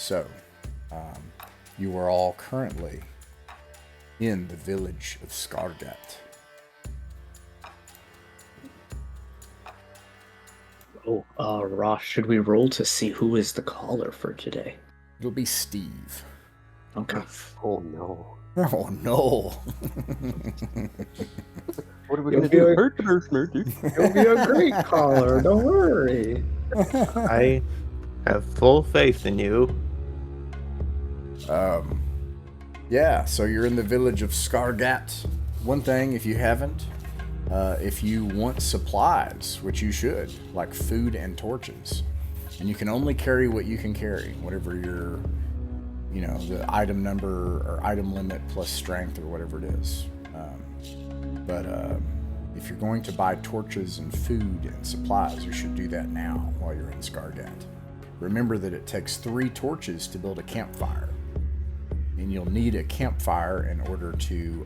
So, you are all currently in the village of Skargat. Ross, should we roll to see who is the caller for today? It'll be Steve. Okay. Oh no. Oh no. What are we going to do? You'll be a great caller, don't worry. I have full faith in you. Yeah, so you're in the village of Skargat. One thing, if you haven't, if you want supplies, which you should, like food and torches, and you can only carry what you can carry, whatever your, the item number or item limit plus strength or whatever it is. But if you're going to buy torches and food and supplies, you should do that now while you're in Skargat. Remember that it takes 3 torches to build a campfire. And you'll need a campfire in order to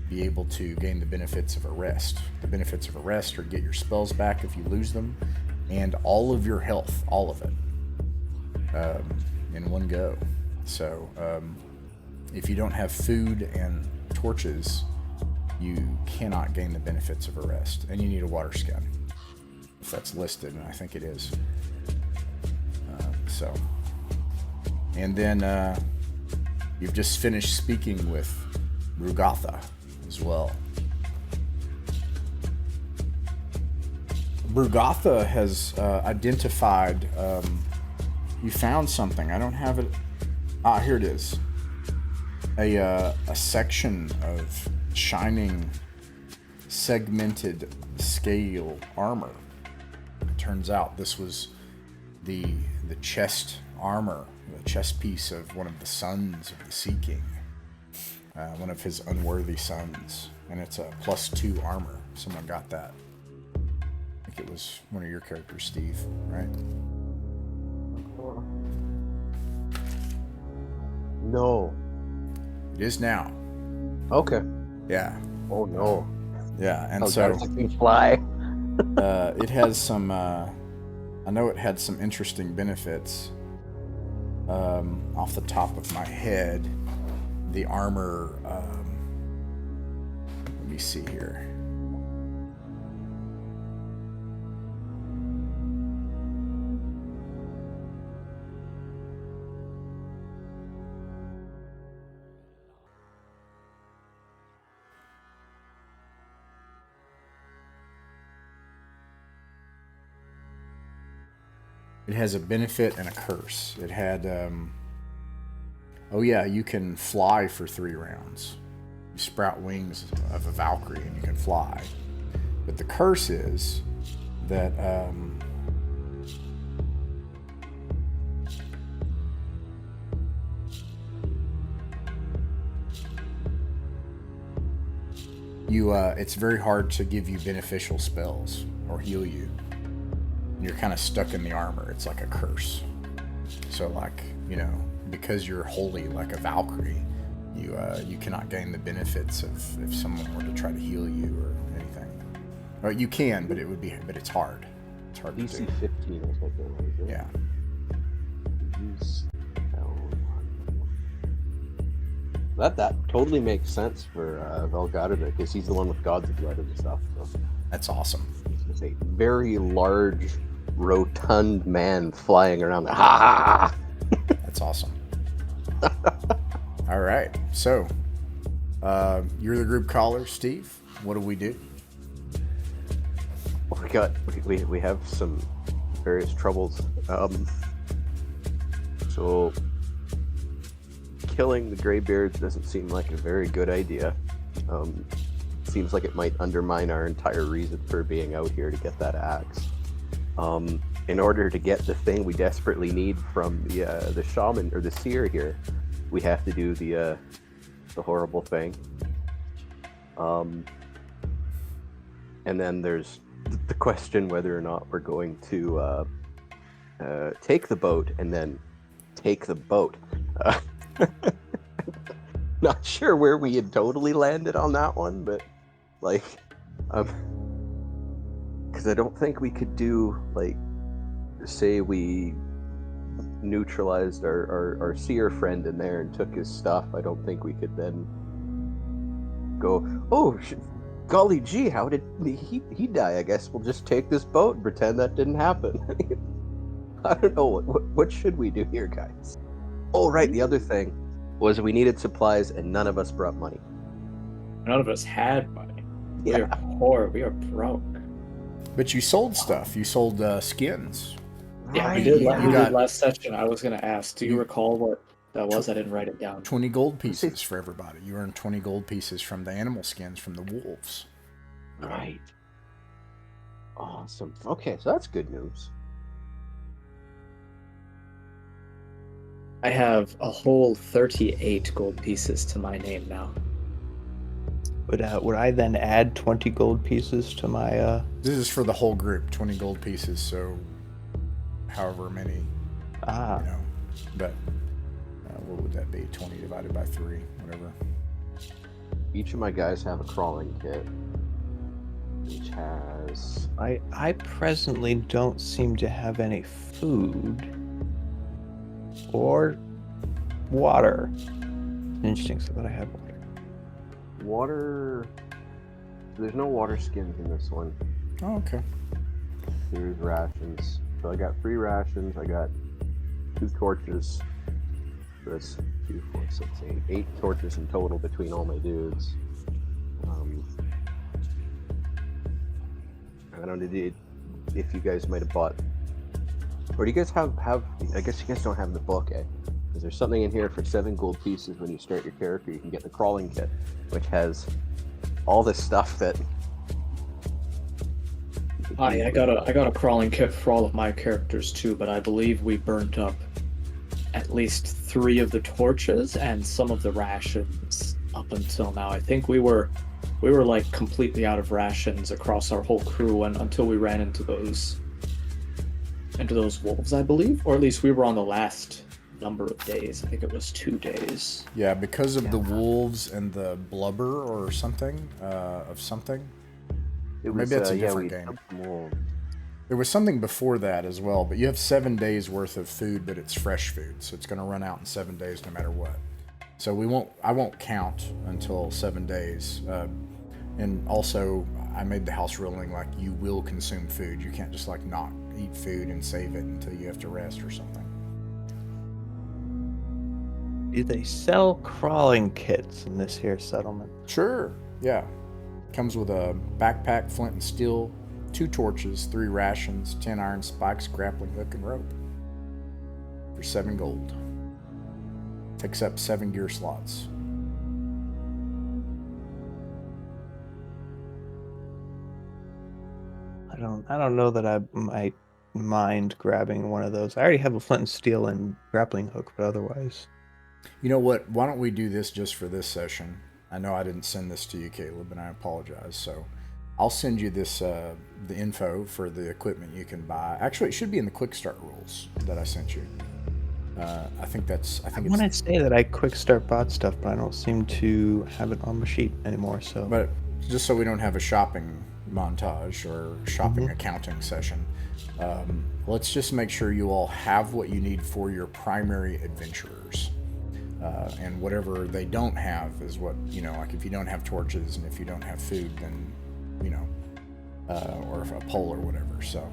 be able to gain the benefits of a rest. The benefits of a rest are get your spells back if you lose them, and all of your health, all of it, in one go. So if you don't have food and torches, you cannot gain the benefits of a rest, and you need a water skin. If that's listed, and I think it is. And then you've just finished speaking with Rugatha as well. Rugatha has identified, you found something. I don't have it. Here it is. A section of shining segmented scale armor. It turns out this was the chest armor, the chest piece of one of the sons of the Sea King, one of his unworthy sons, and it's a +2 armor. Someone got that. I think it was one of your characters, Steve, right? No. It is now. Okay. Yeah. Oh no. Yeah, and Oh, so God, it can fly. it has some. I know it had some interesting benefits. Off the top of my head, the armor. Let me see here. It has a benefit and a curse. It had, you can fly for 3 rounds. You sprout wings of a Valkyrie and you can fly. But the curse is that, it's very hard to give you beneficial spells or heal you. You're kind of stuck in the armor. It's like a curse. So because you're holy like a Valkyrie, you cannot gain the benefits of if someone were to try to heal you or anything. Or you can, but it's hard. It's hard DC to do. 15 or something like that. Yeah. That totally makes sense for Valrvan, because he's the one with God's blood and stuff. So. That's awesome. It's a very large, rotund man flying around. Ha! That's awesome. All right. So, you're the group caller, Steve. What do we do? We have some various troubles. So killing the Greybeards doesn't seem like a very good idea. Seems like it might undermine our entire reason for being out here to get that axe. In order to get the thing we desperately need from the shaman or the seer here, we have to do the horrible thing. And then there's the question whether or not we're going to take the boat and then take the boat. Not sure where we had totally landed on that one, but because I don't think we could do say we neutralized our seer friend in there and took his stuff, I don't think we could then go, oh, golly gee, how did he die? I guess we'll just take this boat and pretend that didn't happen. I don't know, what should we do here, guys? Oh, right, the other thing was we needed supplies and none of us brought money. None of us had money. We Yeah. are poor. We are broke. But you sold stuff. You sold skins. Yeah, we Right, did. yeah. We did last session. I was gonna ask. Do you recall what that was? I didn't write it down. 20 gold pieces for everybody. You earned 20 gold pieces from the animal skins from the wolves. Right. Awesome. Okay, so that's good news. I have a whole 38 gold pieces to my name now. Would I then add 20 gold pieces to my? This is for the whole group, 20 gold pieces, so however many, you know, but what would that be? 20 divided by 3, whatever. Each of my guys have a crawling kit, which has... I presently don't seem to have any food or water. Interesting, so that I have water. Water... There's no water skins in this one. Oh, okay. There's rations. So I got 3 rations, I got 2 torches. So that's 2, 4, 6, 8 torches in total between all my dudes. I don't know if you guys might have bought, or do you guys have? I guess you guys don't have the book, eh? Because there's something in here for 7 gold pieces when you start your character. You can get the crawling kit, which has all this stuff that. I got a crawling kit for all of my characters too, but I believe we burnt up at least 3 of the torches and some of the rations up until now. I think we were like completely out of rations across our whole crew, and until we ran into those wolves, I believe, or at least we were on the last number of days. I think it was 2 days. Yeah, because of the wolves and the blubber or something of something. Maybe that's a different game. There was something before that as well, but you have 7 days worth of food, but it's fresh food, so it's going to run out in 7 days no matter what. So I won't count until 7 days. And also, I made the house ruling like you will consume food. You can't just like not eat food and save it until you have to rest or something. Do they sell crawling kits in this here settlement? Sure, yeah. Comes with a backpack, flint and steel, 2 torches, 3 rations, 10 iron spikes, grappling hook, and rope. For 7 gold. Takes up 7 gear slots. I don't know that I might mind grabbing one of those. I already have a flint and steel and grappling hook, but otherwise. You know what? Why don't we do this just for this session? I know I didn't send this to you, Caleb, and I apologize. So I'll send you this, the info for the equipment you can buy. Actually, it should be in the quick start rules that I sent you. I think I want to say that I quick start bought stuff, but I don't seem to have it on my sheet anymore. So, but just so we don't have a shopping montage or shopping accounting session, let's just make sure you all have what you need for your primary adventurers. And whatever they don't have is what, you know, like if you don't have torches and if you don't have food, then, you know, or if a pole or whatever. So,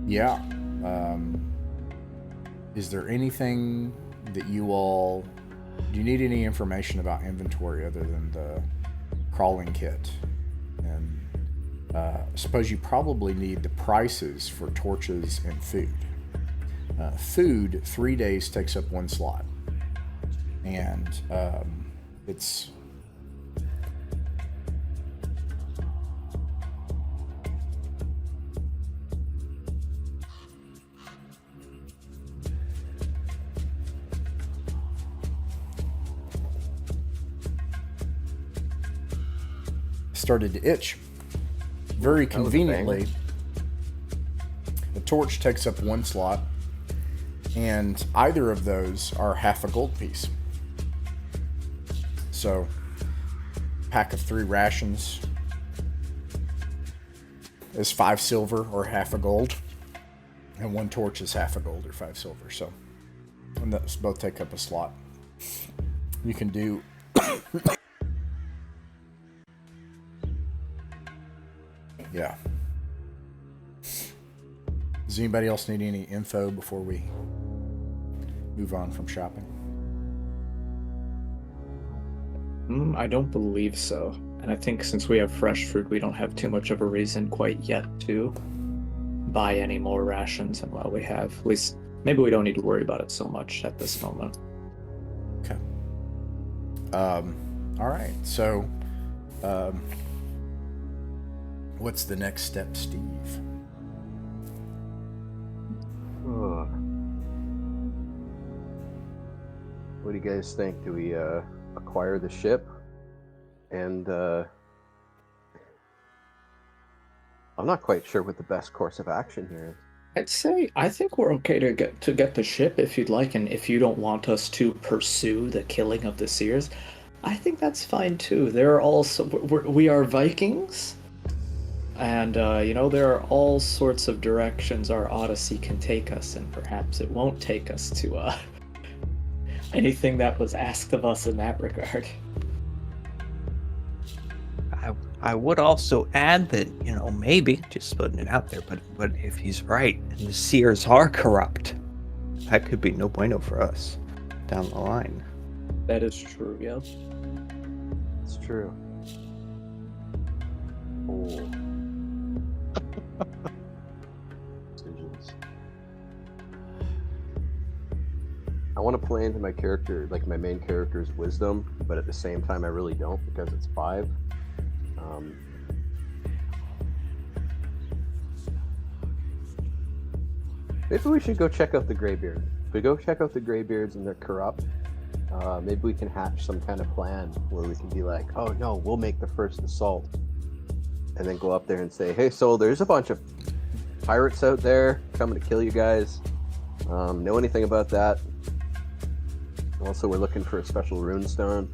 yeah. Is there anything that do you need any information about inventory other than the crawling kit? And suppose you probably need the prices for torches and food. Food, 3 days takes up 1 slot. And it's... started to itch. Very conveniently, the torch takes up 1 slot, and either of those are half a gold piece. So, pack of 3 rations is 5 silver or half a gold. And 1 torch is half a gold or 5 silver. So, and those both take up a slot. You can do. Yeah. Does anybody else need any info before we move on from shopping? I don't believe so. And I think since we have fresh fruit, we don't have too much of a reason quite yet to buy any more rations. And while we have, at least, maybe we don't need to worry about it so much at this moment. Okay. All right. So, what's the next step, Steve? What do you guys think? Do we acquire the ship? And I'm not quite sure what the best course of action here is. I'd say I think we're okay to get the ship if you'd like, and if you don't want us to pursue the killing of the Seers, I think that's fine too. There are also we are Vikings, and there are all sorts of directions our Odyssey can take us, and perhaps it won't take us to anything that was asked of us in that regard. I would also add that, maybe, just putting it out there, but if he's right, and the Seers are corrupt, that could be no bueno for us down the line. That is true, yeah. It's true. Oh. Decisions. I want to play into my character, like my main character's wisdom, but at the same time I really don't because it's 5. Maybe we should go check out the Greybeard. If we go check out the Greybeards and they're corrupt, maybe we can hatch some kind of plan where we can be like, oh no, we'll make the first assault. And then go up there and say, hey, so there's a bunch of pirates out there coming to kill you guys. Know anything about that? Also, we're looking for a special rune stone.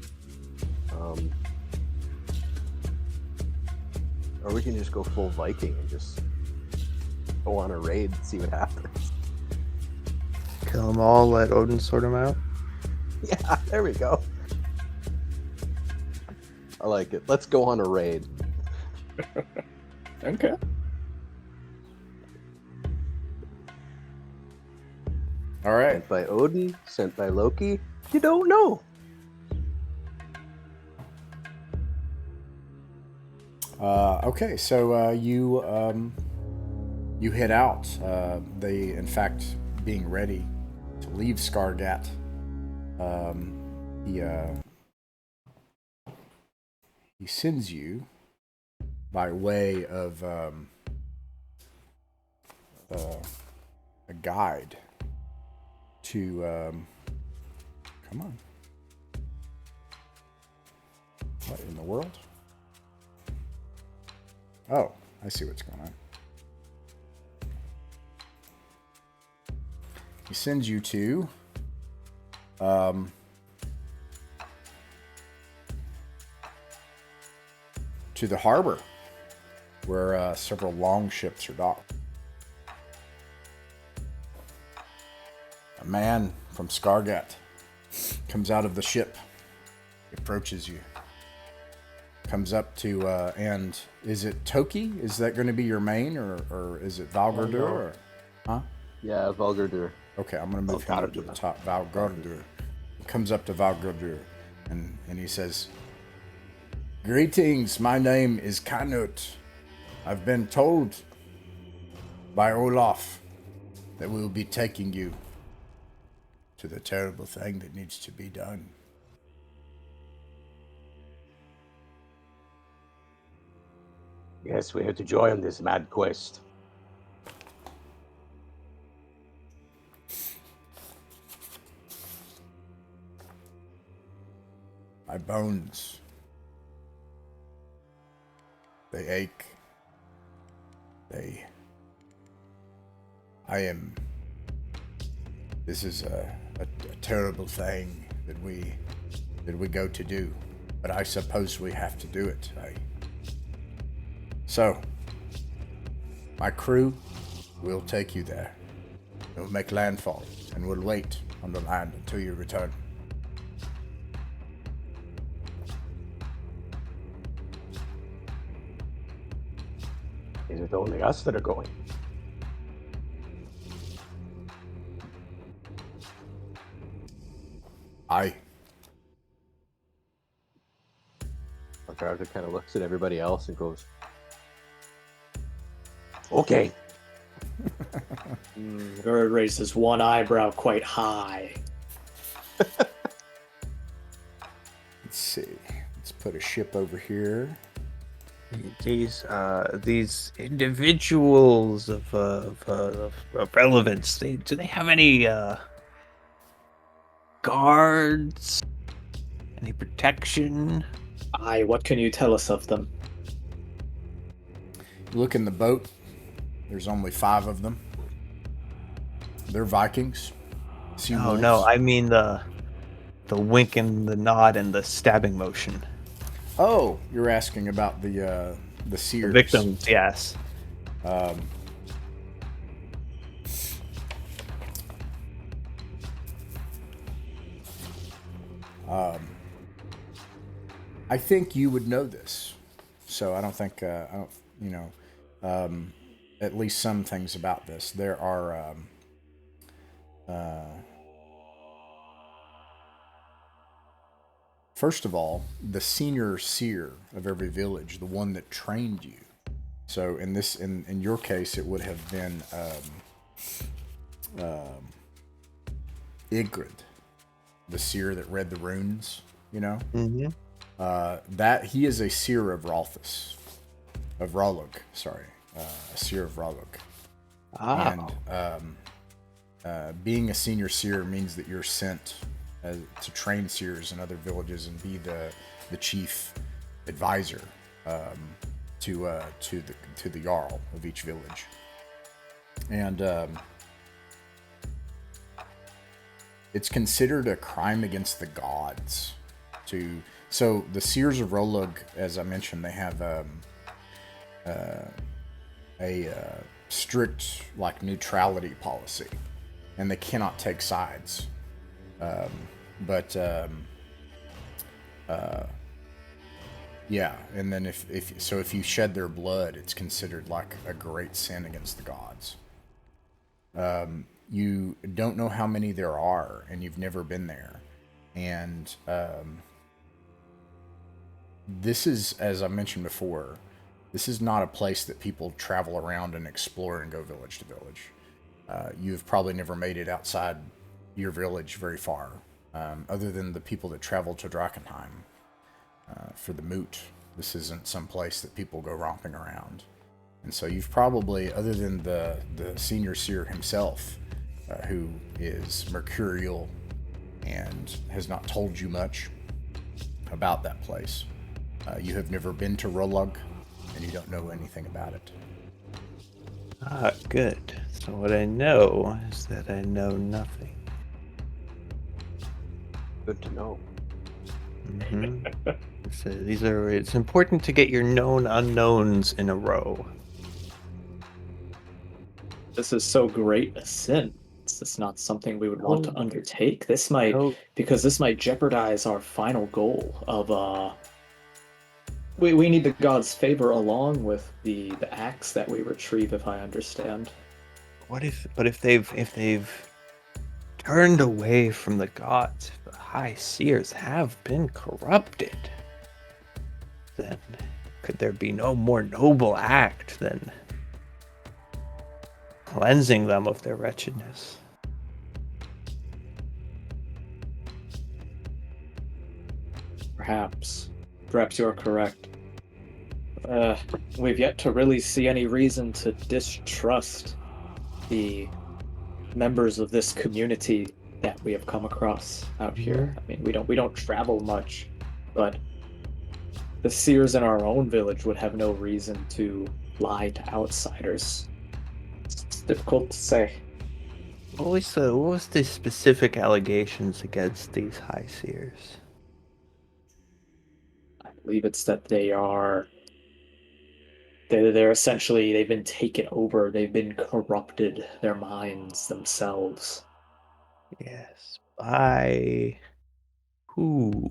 Or we can just go full Viking and just go on a raid and see what happens. Kill them all, let Odin sort them out. Yeah, there we go. I like it. Let's go on a raid. Okay. All right. Sent by Odin, sent by Loki. You don't know. Okay, so you head out. They, in fact, being ready to leave Skargat. He sends you by way of a guide to come on. What in the world? Oh, I see what's going on. He sends you to the harbor where several long ships are docked. A man from Skargat comes out of the ship, approaches you. Comes up to, and is it Toki? Is that going to be your main, or is it Valgordur? no. Or, huh? Yeah, Valgordur. Okay, I'm going to move him up to the top. Valgordur. He comes up to Valgordur, and he says, "Greetings, my name is Canute. I've been told by Olaf that we will be taking you to the terrible thing that needs to be done." Yes, we have to join this mad quest. My bones, they ache. This is a terrible thing that we go to do, but I suppose we have to do it. So, my crew will take you there. We'll make landfall, and we'll wait on the land until you return. Is it only us that are going? Aye. Valrvan kind of looks at everybody else and goes, Okay. Gerd raises one eyebrow quite high. Let's see. Let's put a ship over here. These individuals of relevance, do they have any guards? Any protection? Aye, what can you tell us of them? You look in the boat. There's only 5 of them. They're Vikings. Oh no, I mean the wink and the nod and the stabbing motion. Oh, you're asking about the Seers. The victims, yes. I think you would know this, so I don't think at least some things about this. There are first of all, the senior seer of every village, the one that trained you. So in your case, it would have been Ygritte, the seer that read the runes. You know. Mm-hmm. That he is a seer of Rolug. Sorry, a seer of Rolug. Ah. And being a senior seer means that you're sent to train seers in other villages and be the chief advisor to the jarl of each village. And it's considered a crime against the gods to. So the Seers of Rolug, as I mentioned, they have a strict neutrality policy, and they cannot take sides. Yeah, and then if you shed their blood, it's considered like a great sin against the gods. You don't know how many there are, and you've never been there, and this is, as I mentioned before, this is not a place that people travel around and explore and go village to village. You've probably never made it outside your village very far, other than the people that travel to Danheim for the moot. This isn't some place that people go romping around. And so you've probably, other than the senior seer himself, who is mercurial and has not told you much about that place, you have never been to Rolug, and you don't know anything about it. Ah, good. So what I know is that I know nothing. good to know. Mm-hmm. It's important to get your known unknowns in a row. This is so great a sin. This is not something we would want to undertake. This might, because this might jeopardize our final goal of we need the gods' favor along with the axe that we retrieve, if I understand. If they've turned away from the gods, if the high seers have been corrupted, then could there be no more noble act than cleansing them of their wretchedness? Perhaps you are correct. We've yet to really see any reason to distrust the members of this community that we have come across out here. I mean, we don't travel much, but the seers in our own village would have no reason to lie to outsiders. It's difficult to say. What was the specific allegations against these high seers? I believe it's that they are They're essentially, they've been taken over, they've been corrupted, their minds themselves. Yes. By who?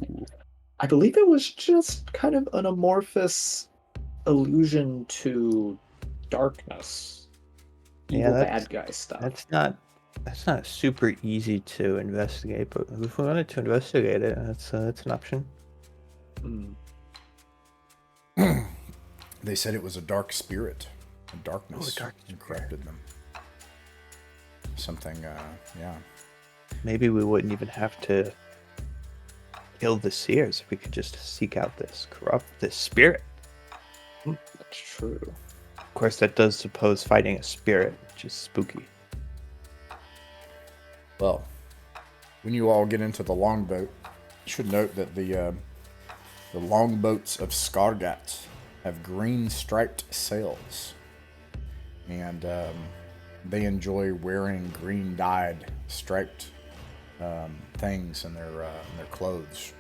I believe it was just kind of an amorphous allusion to darkness, Yeah, evil bad guy stuff. that's not super easy to investigate, but if we wanted to investigate it, that's an option. Mm. They said it was a dark spirit, a darkness, dark and corrupted them. Something, yeah. Maybe we wouldn't even have to kill the seers if we could just seek out this spirit. That's true. Of course, that does suppose fighting a spirit, which is spooky. Well, when you all get into the longboat, you should note that the longboats of Skargat have green striped sails, and they enjoy wearing green dyed striped things in their clothes.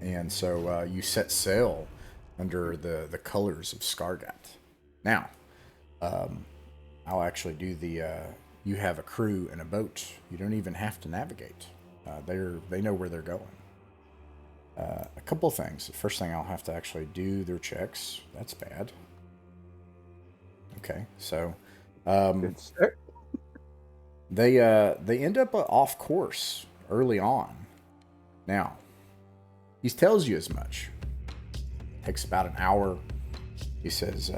And so you set sail under the colors of Skargat. Now, I'll actually do the. You have a crew and a boat. You don't even have to navigate. They know where they're going. A couple things. The first thing, I'll have to actually do their checks. That's bad. Okay, so Good start. they end up off course early on. Now, he tells you as much. Takes about an hour. He says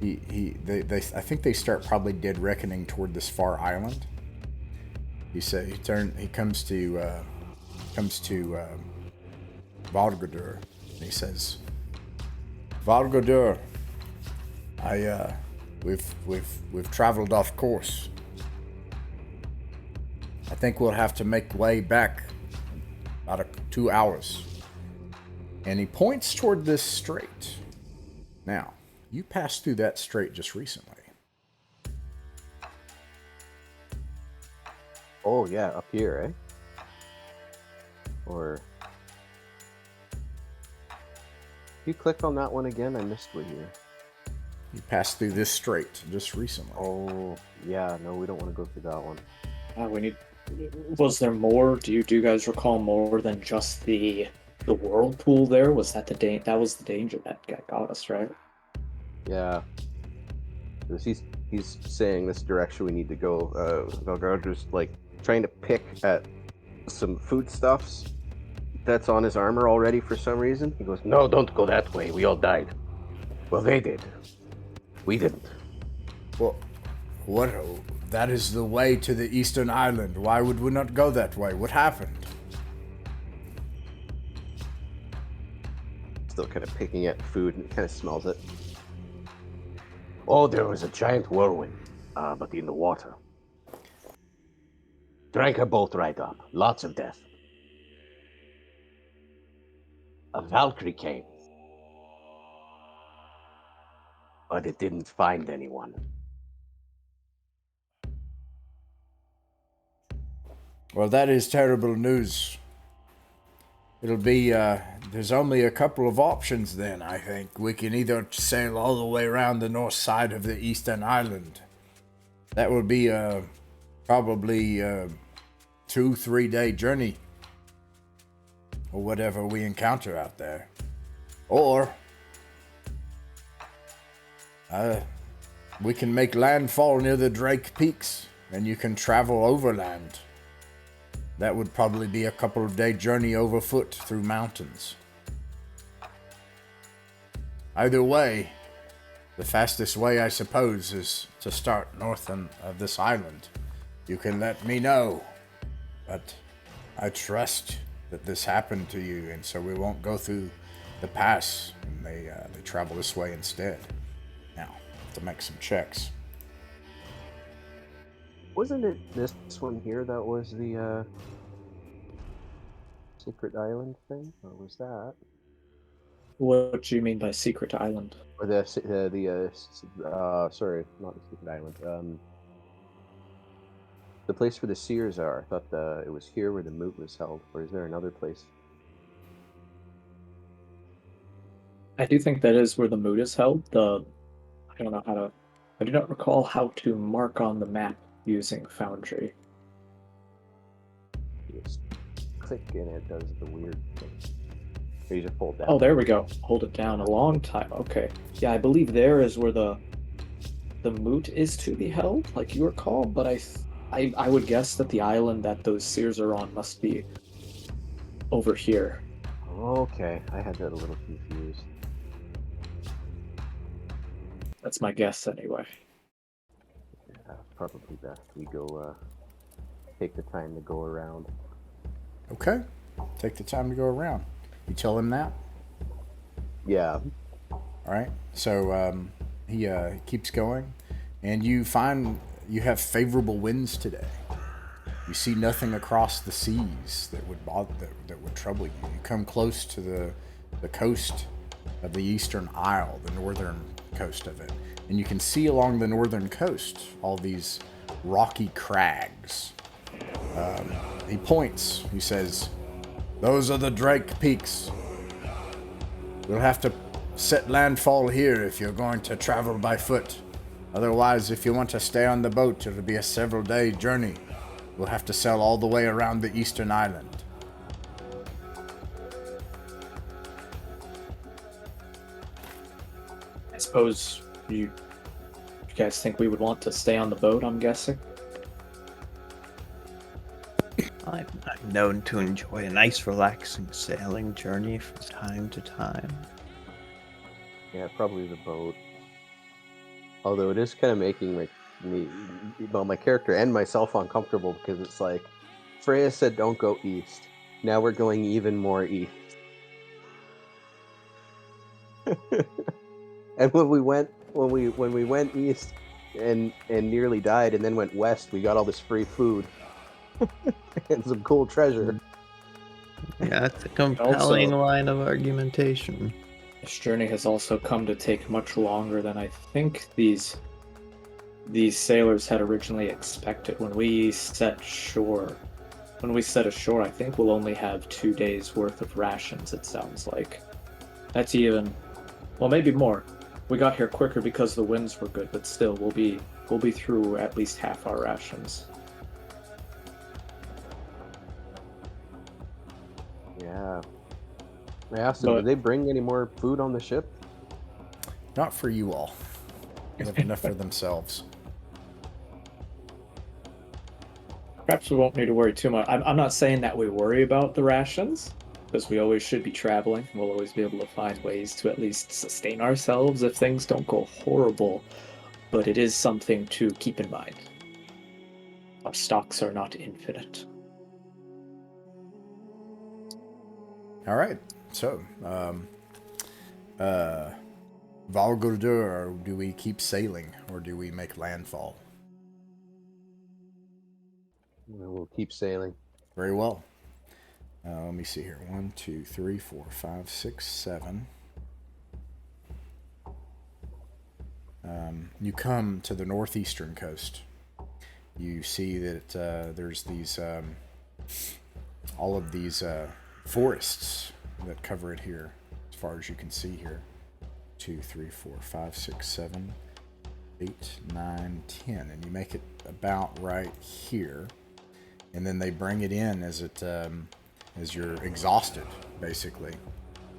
they I think they start probably dead reckoning toward this far island. He comes to Varkyrier, and he says, Varkyrier, we've traveled off course. I think we'll have to make way back about 2 hours. And he points toward this strait. Now, you passed through that strait just recently. Oh yeah, up here, eh? Or you click on that one again? I missed what here. You passed through this strait just recently. Oh yeah, no, we don't want to go through that one. We need. Was there more? Do you guys recall more than just the whirlpool? There was that that was the danger that got us, right? Yeah, because he's saying this direction we need to go. Valgarder's like trying to pick at some foodstuffs that's on his armor already for some reason. He goes, No, don't go that way. We all died. Well, they did. We didn't. Well, what? That is the way to the Eastern Island. Why would we not go that way? What happened? still kind of picking at food and kind of smells it. Oh, there was a giant whirlwind, but in the water. Drank a boat right up. Lots of death. A Valkyrie came, but it didn't find anyone. Well, that is terrible news. It'll be, there's only a couple of options then, I think. We can either sail all the way around the north side of the Eastern Island. That would be, probably, 2-3 day journey. Or whatever we encounter out there. Or, we can make landfall near the Drake Peaks, and you can travel overland. That would probably be a couple of day journey over foot through mountains. Either way, the fastest way, I suppose, is to start north of this island. You can let me know, but I trust that this happened to you, and so we won't go through the pass, and they travel this way instead. Now, to make some checks. Wasn't it this one here that was the secret island thing, or was that? What do you mean by secret island? Or sorry, not the secret island. The place where the Seers are. I thought it was here where the moot was held, or is there another place? I do think that is where the mood is held. I don't know how to. I do not recall how to mark on the map using Foundry. You just click and it does the weird thing. Or you just hold down. Oh, there we go. Hold it down a long time. Okay. Yeah, I believe there is where the moot is to be held, like you recall. But I would guess that the island that those seers are on must be over here. Okay, I had that a little confused. That's my guess, anyway. Yeah, probably best we go take the time to go around. Okay. Take the time to go around. You tell him that? Yeah. All right. So he keeps going, and you find you have favorable winds today. You see nothing across the seas that would bother, that would trouble you. You come close to the coast of the Eastern Isle, the northern coast of it, and you can see along the northern coast all these rocky crags. He points. He says, "Those are the Drake Peaks. You'll have to set landfall here if you're going to travel by foot. Otherwise, if you want to stay on the boat, it'll be a several-day journey. We'll have to sail all the way around the eastern island." I suppose you guys think we would want to stay on the boat, I'm guessing? I'm known to enjoy a nice, relaxing sailing journey from time to time. Yeah, probably the boat. Although it is kind of making my character and myself uncomfortable, because it's like Freya said don't go east. Now we're going even more east. And when we went east and nearly died and then went west, we got all this free food and some cool treasure. Yeah, that's a compelling line of argumentation. This journey has also come to take much longer than I think these sailors had originally expected. When we set ashore, I think we'll only have 2 days worth of rations, it sounds like. That's even, well, maybe more. We got here quicker because the winds were good, but still, we'll be through at least half our rations. Yeah. I asked them, did they bring any more food on the ship? Not for you all. They have enough for themselves. Perhaps we won't need to worry too much. I'm not saying that we worry about the rations, because we always should be traveling. We'll always be able to find ways to at least sustain ourselves if things don't go horrible. But it is something to keep in mind. Our stocks are not infinite. All right. So, Valguldur, do we keep sailing or do we make landfall? We'll keep sailing. Very well. Let me see here. 1, 2, 3, 4, 5, 6, 7. You come to the northeastern coast. You see that there's these, all of these forests that cover it here, as far as you can see here. 2, 3, 4, 5, 6, 7, 8, 9, 10. And you make it about right here. And then they bring it in as you're exhausted, basically.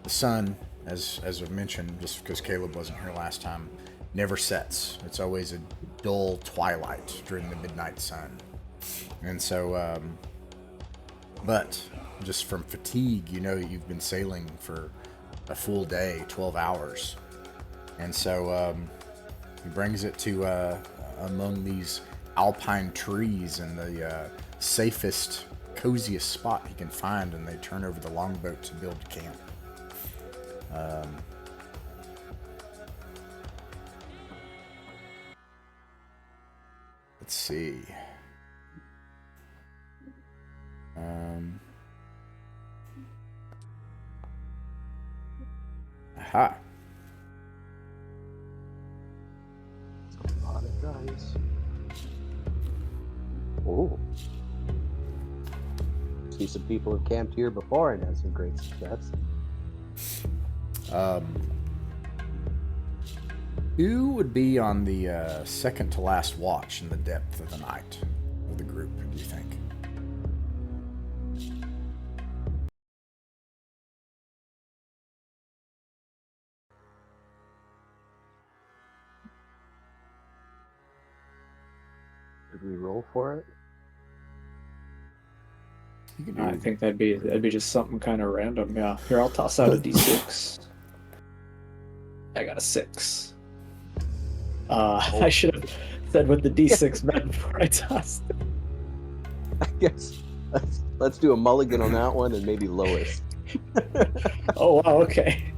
The sun, as I've mentioned, just because Caleb wasn't here last time, never sets. It's always a dull twilight during the midnight sun. And so, but just from fatigue, you know that you've been sailing for a full day, 12 hours. And so he brings it to among these alpine trees and the safest, coziest spot he can find, and they turn over the longboat to build camp. Let's see. Aha. A lot of dice. Oh. See, some people have camped here before and had some great success. Who would be on the second to last watch in the depth of the night of the group, do you think? Did we roll for it? You can do I think that'd be just something kind of random. Yeah. Here, I'll toss out a d6. I got a 6. I should have said what the d6 meant before I tossed it. I guess let's do a mulligan on that one and maybe lowest. Oh wow, okay.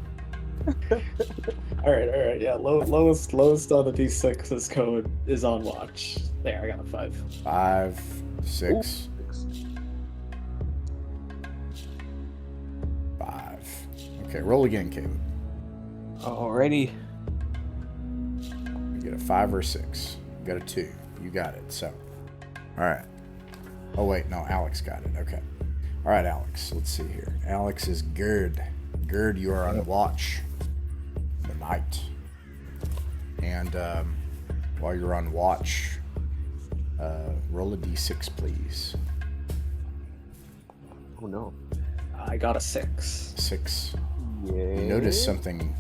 All right, yeah. Lowest on the d6's code is on watch. There, I got a 5. 5, 6, 5. Okay, roll again, Caleb. Alrighty. You get a 5 or a 6. You got a 2. You got it. So, all right. Oh wait, no, Alex got it. Okay. All right, Alex. Let's see here. Alex is Gerd. Gerd, you are on watch in the night. And while you're on watch, roll a d6, please. Oh no. I got a 6. 6. Yeah. You notice something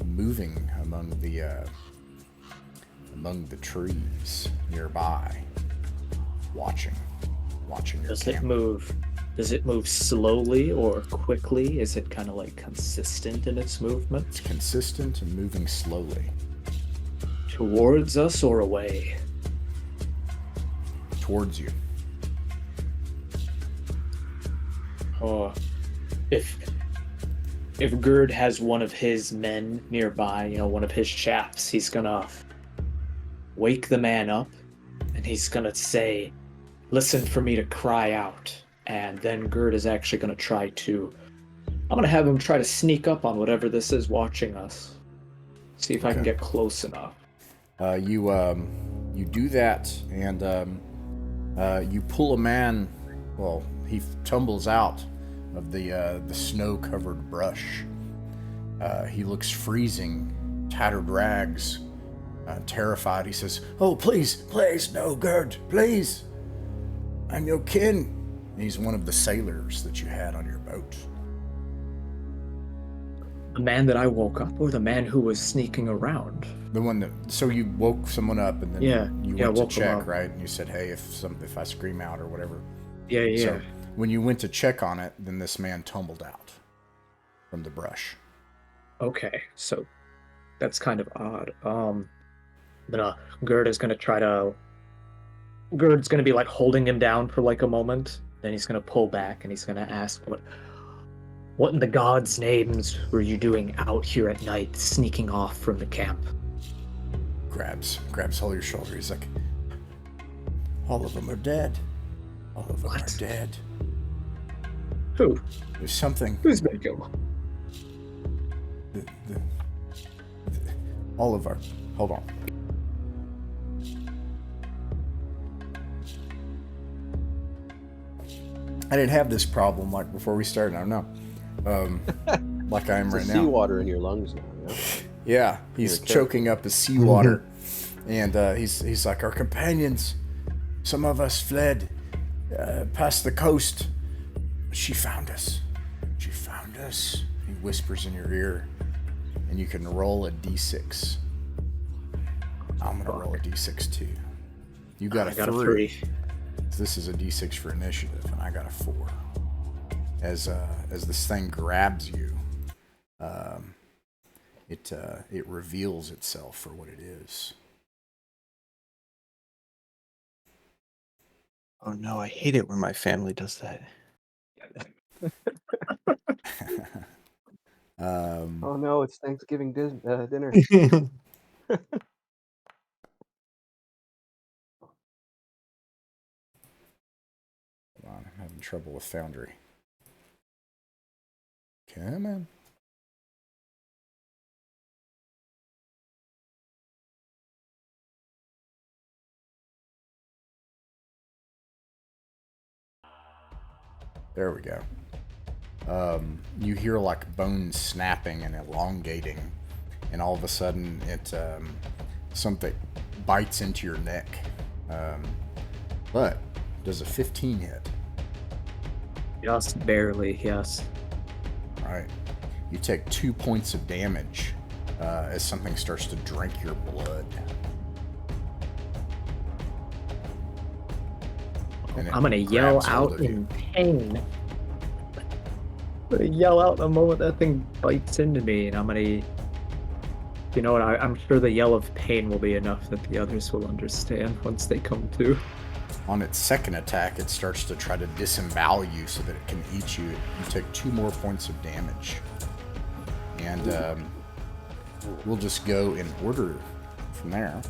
moving among the trees nearby, watching your Does camp. it move? Does it move slowly or quickly? Is it kind of like consistent in its movement? It's consistent and moving slowly Towards us or away? towards you. Oh, if Gerd has one of his men nearby, one of his chaps, he's gonna wake the man up, and he's gonna say, "Listen for me to cry out." And then Gerd is actually gonna I'm gonna have him try to sneak up on whatever this is watching us. See if I can Okay. get close enough. You do that, and you pull a man. Well, he tumbles out of the snow-covered brush. He looks freezing, tattered rags, terrified. He says, "Oh, please, no, Gerd, please. I'm your kin." And he's one of the sailors that you had on your boat. The man that I woke up, or the man who was sneaking around? The one that. So you woke someone up, and then you went to woke them check, up. right? And you said, "Hey, if I scream out or whatever." Yeah. So when you went to check on it, then this man tumbled out from the brush. Okay, so that's kind of odd. But Gerd's gonna be like holding him down for like a moment. Then he's gonna pull back and he's gonna ask, "What in the gods' names were you doing out here at night, sneaking off from the camp?" Grabs hold of your shoulder. He's like, "All of them are dead. All of them What? are dead. Who? There's something. Who's making him? All of our. Hold on. I didn't have this problem like before we started. I don't know. Like I am right now. Seawater in your lungs now. Yeah? Yeah, he's choking up his seawater, and he's like, "Our companions, some of us fled past the coast. She found us. She found us." He whispers in your ear, and you can roll a d6. I'm gonna roll a d6 too. You got a I got a 3. 3. This is a d6 for initiative, and I got a 4. As this thing grabs you, it reveals itself for what it is. Oh no, I hate it when my family does that. Oh no, it's Thanksgiving dinner. Hold on, I'm having trouble with Foundry. Come on. There we go. You hear like bones snapping and elongating, and all of a sudden it something bites into your neck. But does a 15 hit? Just barely, yes. All right. You take 2 points of damage as something starts to drink your blood. And it I'm gonna yell grabs hold out of you. in pain. I'm gonna yell out the moment that thing bites into me, and I'm gonna. You know what? I'm sure the yell of pain will be enough that the others will understand once they come to. On its second attack, it starts to try to disembowel you so that it can eat you. You take 2 more points of damage. And we'll just go in order from there.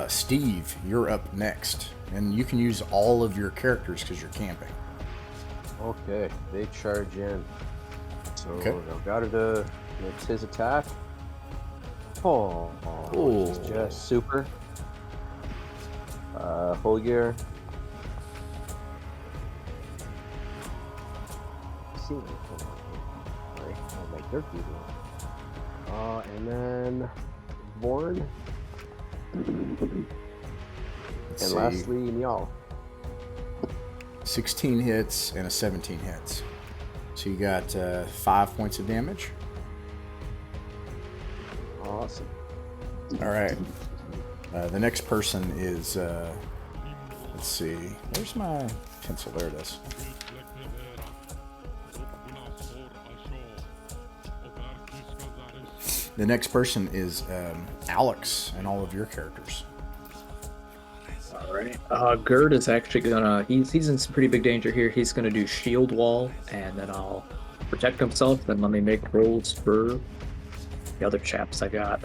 Steve, you're up next. And you can use all of your characters because you're camping. Okay, they charge in. So Okay. Delgado makes his attack. Oh, which is just super. Holger. See anything on here? Sorry, oh, my dirt beetle. And then Vorn. Let's And see. lastly, Meow. 16 hits and a 17 hits. So you got 5 points of damage. Awesome. All right. The next person is, let's see, where's my pencil? There it is. The next person is Alex and all of your characters. All right. Gerd is actually gonna. He's in some pretty big danger here. He's gonna do shield wall, and then I'll protect himself. Then let me make rolls for the other chaps I got.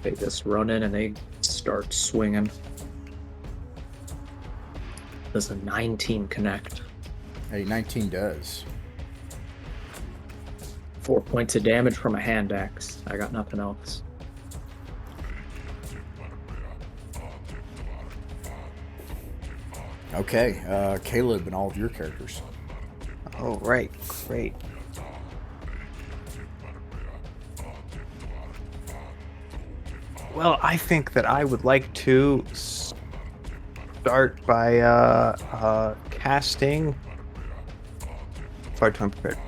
They just run in and they start swinging. Does a 19 connect? Hey, 19 does. 4 points of damage from a hand axe. I got nothing else. Okay, Caleb and all of your characters. Oh, right. Great. Well, I think that I would like to start by casting. Far too unprepared.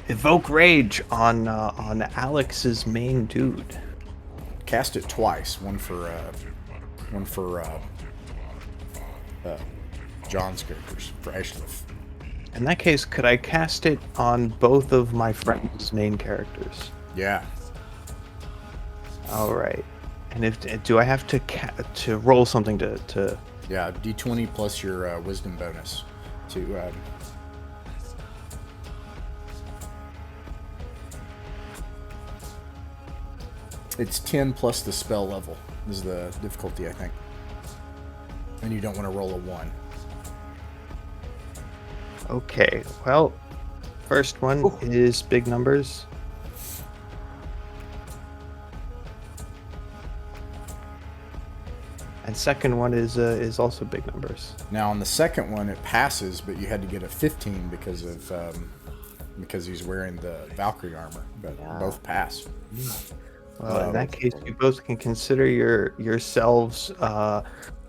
Evoke Rage on Alex's main dude. Cast it twice. One for John's characters, for Ashliff. In that case, could I cast it on both of my friends' main characters? Yeah. All right. And do I have to roll something to? Yeah, D20 plus your wisdom bonus to. It's 10 plus the spell level is the difficulty, I think. And you don't want to roll a 1. Okay. Well, first one is big numbers. And second one is also big numbers. Now on the second one it passes, but you had to get a 15 because he's wearing the Valkyrie armor. But both pass. Well, in that case, you both can consider yourselves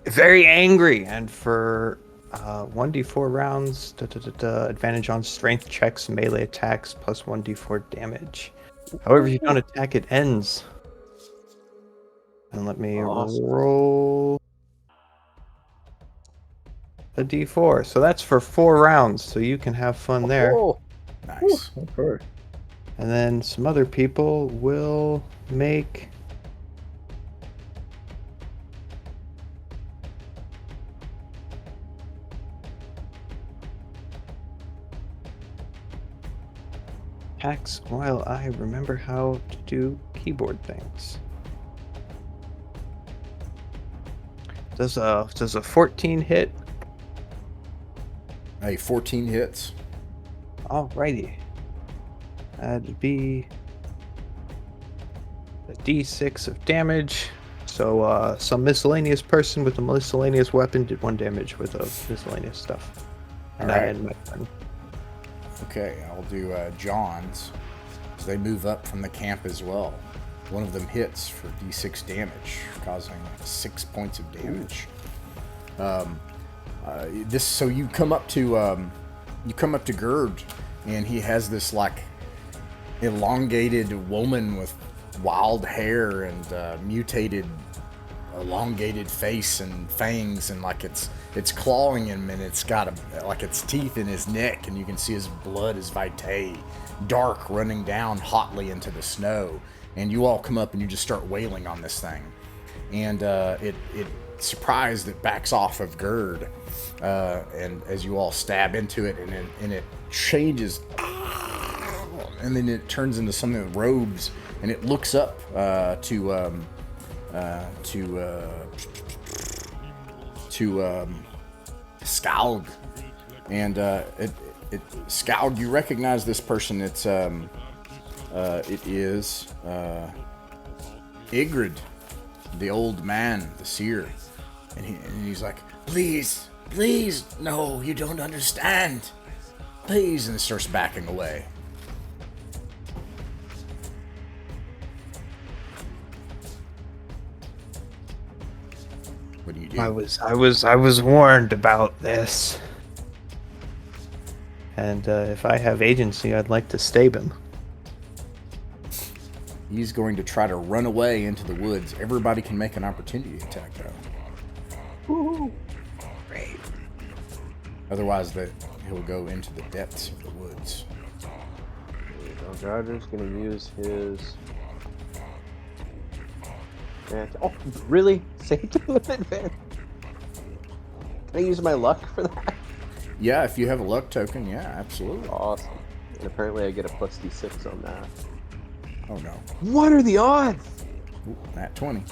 very angry, and for 1d4 rounds, advantage on strength checks, melee attacks, plus 1d4 damage. However, if you don't attack, it ends. And let me roll a d4. So that's for 4 rounds, so you can have fun there. Oh, Nice. Okay. And then some other people will make attacks while I remember how to do keyboard things. Does a 14 hit? Hey, 14 hits. Alrighty. That'd be a d6 of damage. So some miscellaneous person with a miscellaneous weapon did 1 damage with a miscellaneous stuff. And I Alright. end my turn. Okay, I'll do John's. So they move up from the camp as well. One of them hits for d6 damage, causing 6 points of damage. So you come up to Gerd, and he has this like elongated woman with wild hair and mutated, elongated face and fangs, and like it's clawing him, and it's got like its teeth in his neck, and you can see his blood is vitae, dark, running down hotly into the snow. And you all come up and you just start wailing on this thing, and it surprised, it backs off of Gerd, and as you all stab into it, and it changes, and then it turns into something with robes, and it looks up to Skalg, and Skalg, you recognize this person. It is Ygritte, the old man, the seer, and he's like, please, no, you don't understand, please, and starts backing away. What do you do? I was warned about this, and if I have agency, I'd like to stab him. He's going to try to run away into the woods. Everybody can make an opportunity attack, though. Woo! Great. Otherwise, he'll go into the depths of the woods. Valgarder's going to use his... Oh, really? Saved him with advantage? Can I use my luck for that? Yeah, if you have a luck token, yeah, absolutely. Awesome. And apparently I get a plus d6 on that. Oh no. What are the odds? Ooh, nat 20.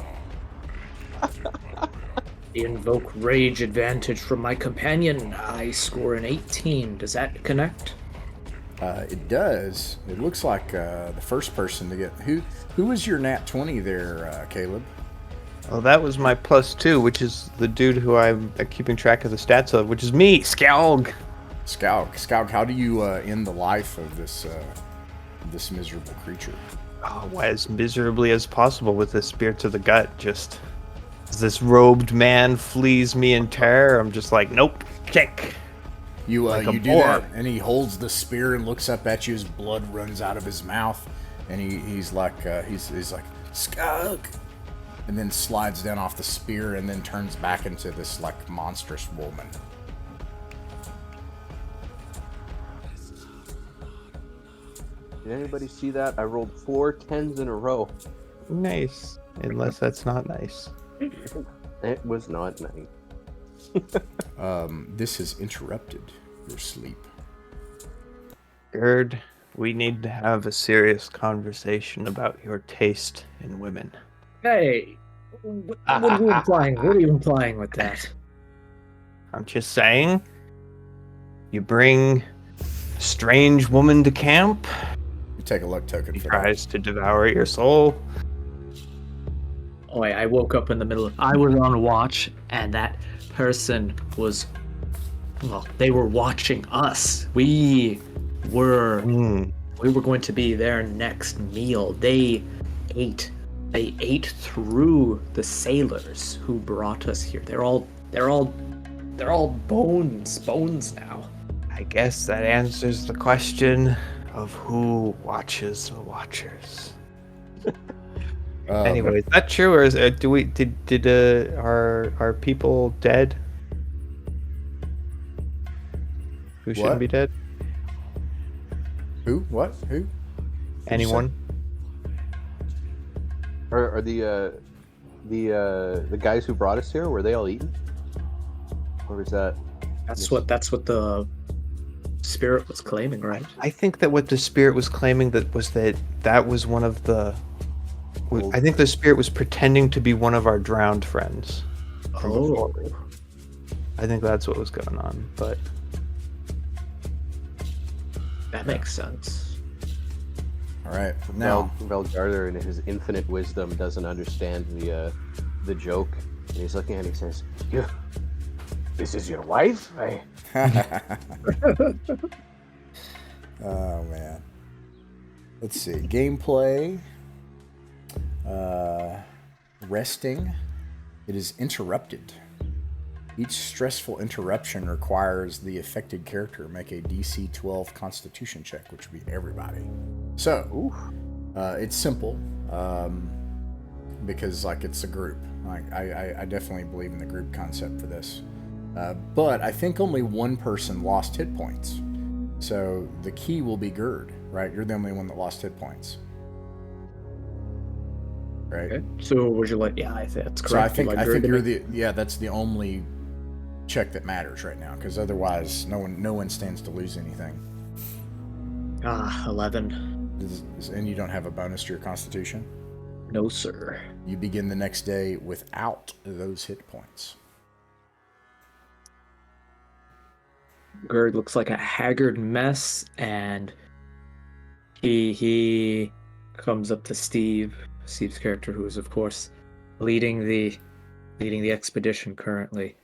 The invoke rage advantage from my companion. I score an 18. Does that connect? It does. It looks like the first person to get... Who was your nat 20 there, Caleb? Well, that was my +2, which is the dude who I'm keeping track of the stats of, which is me, Skalg. Skalg, how do you end the life of this miserable creature? Oh, as miserably as possible with the spirits of the gut. Just as this robed man flees me in terror, I'm just like, nope, check. You Like you a do boar. that, and he holds the spear and looks up at you. His blood runs out of his mouth, and he's like Skug, and then slides down off the spear, and then turns back into this like monstrous woman. Did anybody see that? I rolled 4 10s in a row. Nice. Unless that's not nice. It was not nice. This has interrupted your sleep. Gerd, we need to have a serious conversation about your taste in women. Hey, what are you implying? What are you implying with that? I'm just saying, you bring a strange woman to camp, You take a luck token she for tries to devour your soul. Oh, I woke up in the middle. I was on watch, and that person was... Well, they were watching us. We were going to be their next meal. They ate through the sailors who brought us here. They're all bones now. I guess that answers the question of who watches the watchers. Anyway, is that true, or is are people dead? Who shouldn't What? be dead? Who? What? Who? Anyone? Are the guys who brought us here, were they all eaten? Or was that... That's what the spirit was claiming, right? I think that what the spirit was claiming that was one of the. I think the spirit was pretending to be one of our drowned friends. from before. I think that's what was going on, but that makes sense. All right, now Valgarder, in his infinite wisdom, doesn't understand the joke, and he's looking at it and he says, This is your wife? Oh man. Let's see. Gameplay. Resting. It is interrupted. Each stressful interruption requires the affected character make a DC 12 Constitution check, which would be everybody. So, it's simple, because like it's a group. Like I definitely believe in the group concept for this. But I think only one person lost hit points. So the key will be Gerd, right? You're the only one that lost hit points. Right? Okay. So would you like? Yeah, I think that's correct. So I think you're the. that's the only check that matters right now, because otherwise no one stands to lose anything. 11. And you don't have a bonus to your Constitution? No, sir. You begin the next day without those hit points. Gerd looks like a haggard mess, and he comes up to Steve's character, who is of course leading the expedition currently.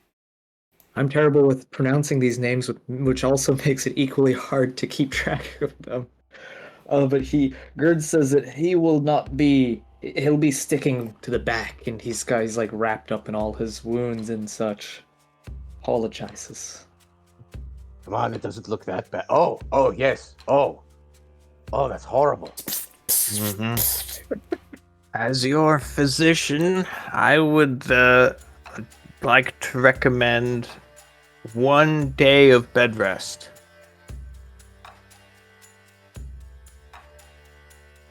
I'm terrible with pronouncing these names, which also makes it equally hard to keep track of them. But Gerd says that he'll be sticking to the back, and he's like wrapped up in all his wounds and such. Apologizes. Come on, it doesn't look that bad. Oh, yes. Oh, that's horrible. As your physician, I would like to recommend 1 day of bed rest.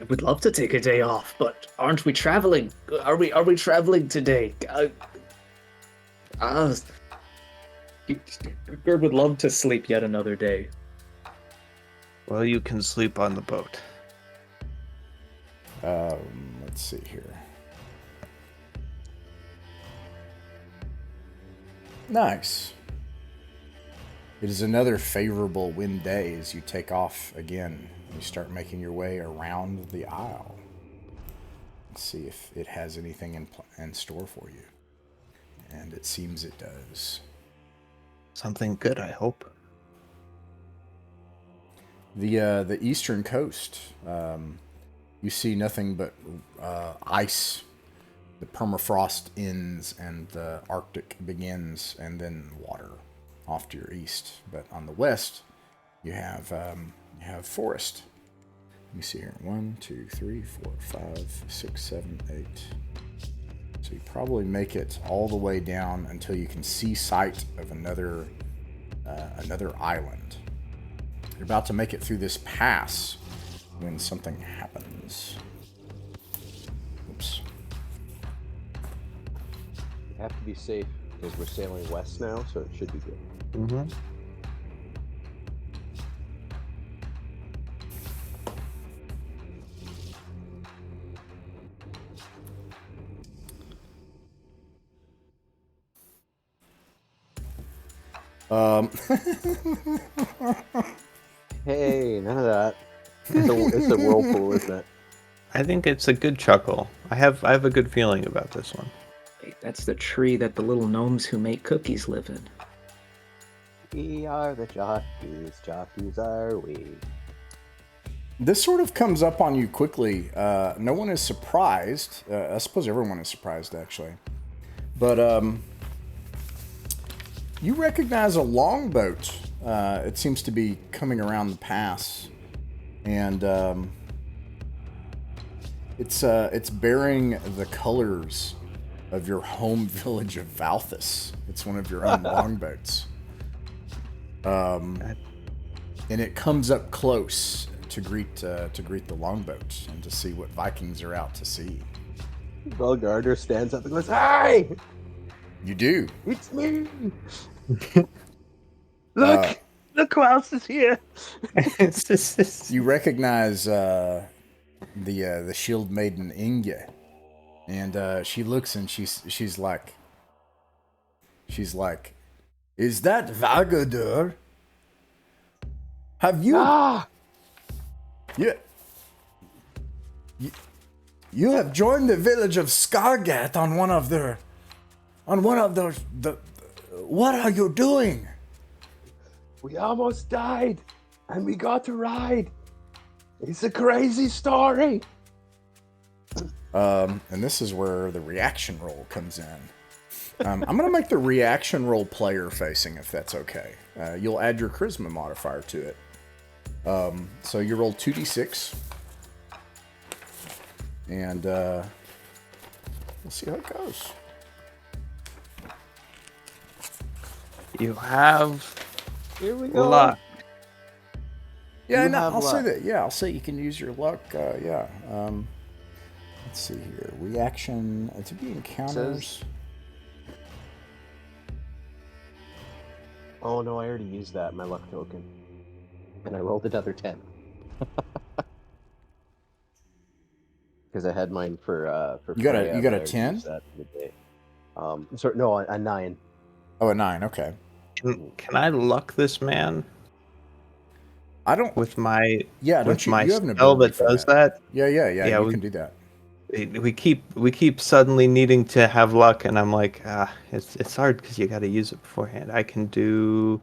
I would love to take a day off, but aren't we traveling? Are we traveling today? Gerd would love to sleep yet another day. Well, you can sleep on the boat. Let's see here. Nice. It is another favorable wind day as you take off again. You start making your way around the isle. Let's see if it has anything in store for you. And it seems it does. Something good, I hope. The eastern coast, you see nothing but ice. The permafrost ends and the Arctic begins, and then water off to your east. But on the west, you have forest. Let me see here. 1, 2, 3, 4, 5, 6, 7, 8. So you probably make it all the way down until you can see sight of another island. You're about to make it through this pass when something happens. Oops. We have to be safe because we're sailing west now, so it should be good. Mm-hmm. Hey, none of that. It's a whirlpool, isn't it? I think it's a good chuckle. I have a good feeling about this one. Wait, that's the tree that the little gnomes who make cookies live in. We are the jockeys are we. This sort of comes up on you quickly. No one is surprised. I suppose everyone is surprised, actually. But you recognize a longboat. It seems to be coming around the pass. And it's bearing the colors of your home village of Valthis. It's one of your own longboats. And it comes up close to greet the longboat and to see what Vikings are out to sea. Belgarder stands up and goes, "Hi! You do. It's me! Look who else is here!" You recognize the shield maiden Inge, and she looks and she's like, "Is that Valgardor? Have you? Yeah. You have joined the village of Skargat on one of those. What are you doing?" We almost died. And we got to ride. It's a crazy story. And this is where the reaction roll comes in. I'm going to make the reaction roll player facing, if that's okay. You'll add your charisma modifier to it. So you roll 2d6. And we'll see how it goes. You have Here we go. luck. Yeah, You no, have I'll say luck. that. Yeah, I'll say you can use your luck. Yeah. Let's see here. Reaction to be encounters. Oh no, I already used that, my luck token. And I rolled another 10. Because I had mine for You got a- Freya, you got but a I already 10? used that for the day. Sorry, no, a 9. Oh, a 9. Okay. Can I luck this man I don't. with my Yeah, with don't you? my You have an spell ability that for does that. that? Yeah. Yeah, You can do that. We keep suddenly needing to have luck, and I'm like, it's hard because you got to use it beforehand. I can do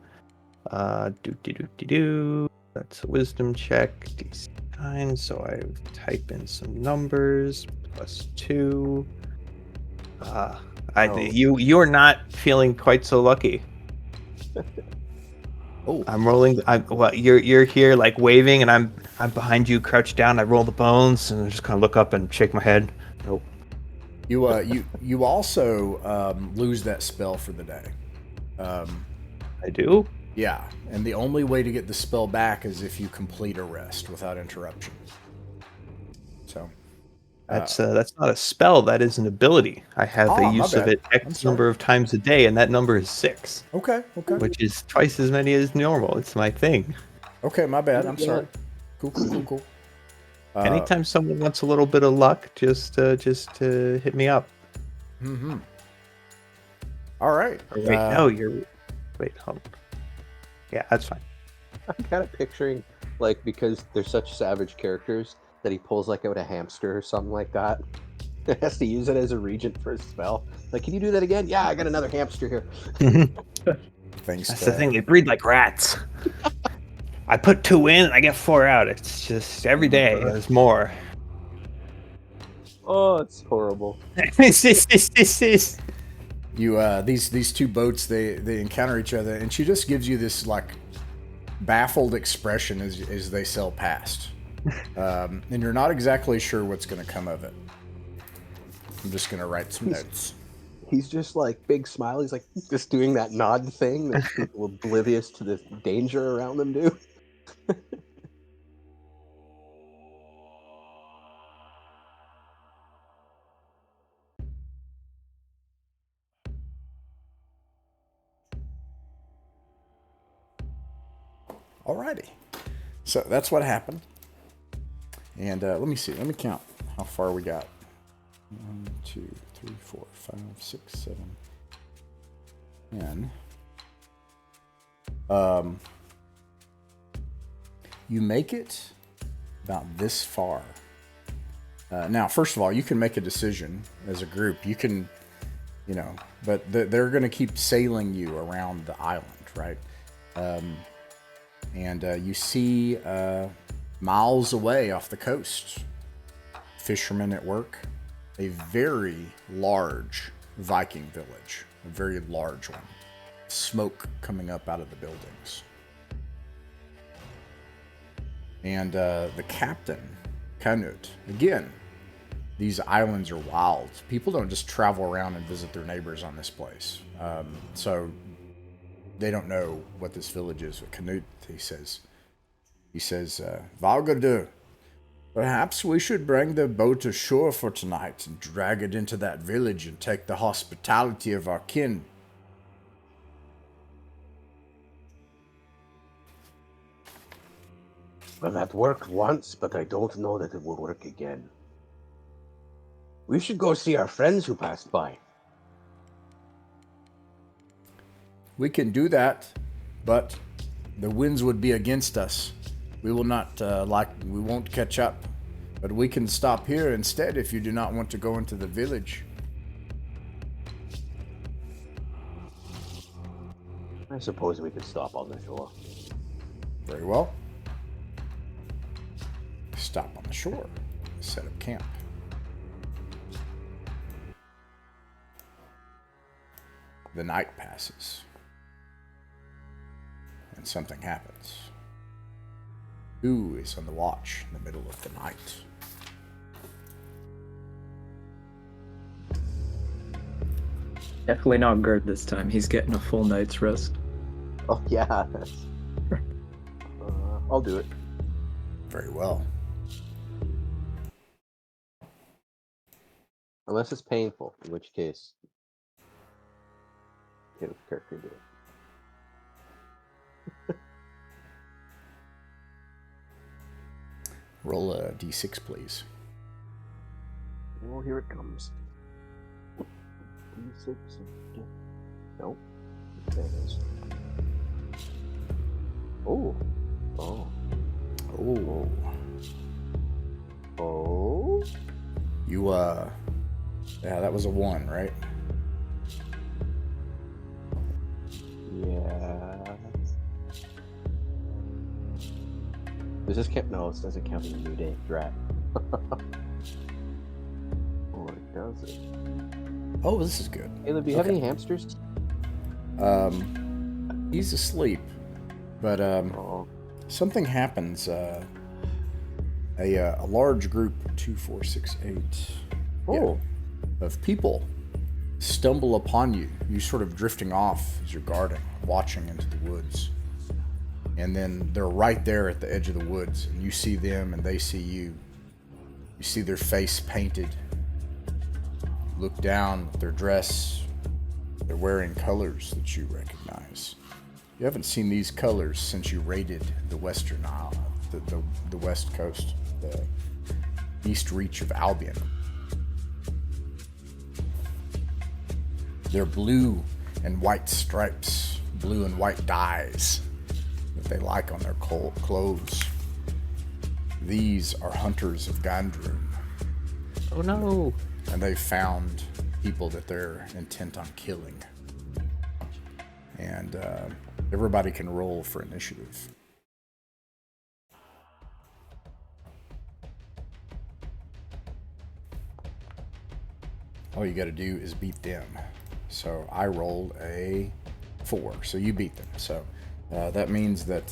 do. That's a wisdom check. D9. So I type in some numbers. +2. Oh. You're not feeling quite so lucky. Oh, I'm rolling. You're here like waving, and I'm behind you, crouched down. I roll the bones, and I just kind of look up and shake my head. Nope. you also lose that spell for the day. I do. Yeah, and the only way to get the spell back is if you complete a rest without interruption. So That's not a spell. That is an ability. I have a my use of bad. it I'm X sorry. number of times a day, and that number is 6, Okay. which is twice as many as normal. It's my thing. Okay, my bad. I'm sorry. Cool. Anytime someone wants a little bit of luck, just hit me up. All right. Or wait, no, wait, hold on. Yeah, that's fine. I'm kind of picturing, like, because they're such savage characters, that he pulls, like, out a hamster or something like that. He has to use it as a regent for a spell. Like, can you do that again? Yeah, I got another hamster here. Thanks. That's the thing. They breed like rats. I put 2 in, and I get 4 out. It's just every day there's more. Oh, it's horrible. This. You these two boats they encounter each other, and she just gives you this like baffled expression as they sail past, and you're not exactly sure what's going to come of it. I'm just going to write some notes. He's just like big smile. He's like just doing that nod thing that people oblivious to the danger around them do. Alrighty, so that's what happened. And let me see. Let me count how far we got. 1, 2, 3, 4, 5, 6, 7, 10. You make it about this far. Now, first of all, you can make a decision as a group. You can, but they're going to keep sailing you around the island, right? And you see miles away off the coast, fishermen at work. A very large Viking village, a very large one. Smoke coming up out of the buildings. And the captain, Canute, again, these islands are wild. People don't just travel around and visit their neighbors on this place. So they don't know what this village is. But Canute, he says, Valgadu, perhaps we should bring the boat ashore for tonight and drag it into that village and take the hospitality of our kin. Well, that worked once, but I don't know that it will work again. We should go see our friends who passed by. We can do that, but the winds would be against us. We will not, we won't catch up. But we can stop here instead if you do not want to go into the village. I suppose we could stop on the shore. Very well. stop on the shore, set up camp. The night passes, and something happens. Who is on the watch in the middle of the night? Definitely not Gerd this time. He's getting a full night's rest. Oh yeah, I'll do it. Very well. Unless it's painful, in which case, get a character do it. Roll a d6, please. Oh, here it comes. D6. Nope. There it is. Oh. Oh. Oh. Oh. You, yeah, that was a 1, right? Yeah. Does this count? No, this doesn't count as a new day drat. Or does it? Oh, this is good. Caleb, do you have any hamsters? He's asleep, but, Oh. something happens. A large group, 2, 4, 6, 8, Oh. of people stumble upon you. You sort of drifting off as you're guarding, watching into the woods. And then they're right there at the edge of the woods, and you see them and they see you. You see their face painted. Look down at their dress. They're wearing colors that you recognize. You haven't seen these colors since you raided the Western Isle, the West Coast, the East Reach of Albion. They're blue and white stripes, blue and white dyes that they like on their clothes. These are hunters of Gandrum, Oh no! and they've found people that they're intent on killing. And everybody can roll for initiative. All you got to do is beat them. So I rolled a 4, so you beat them. So that means that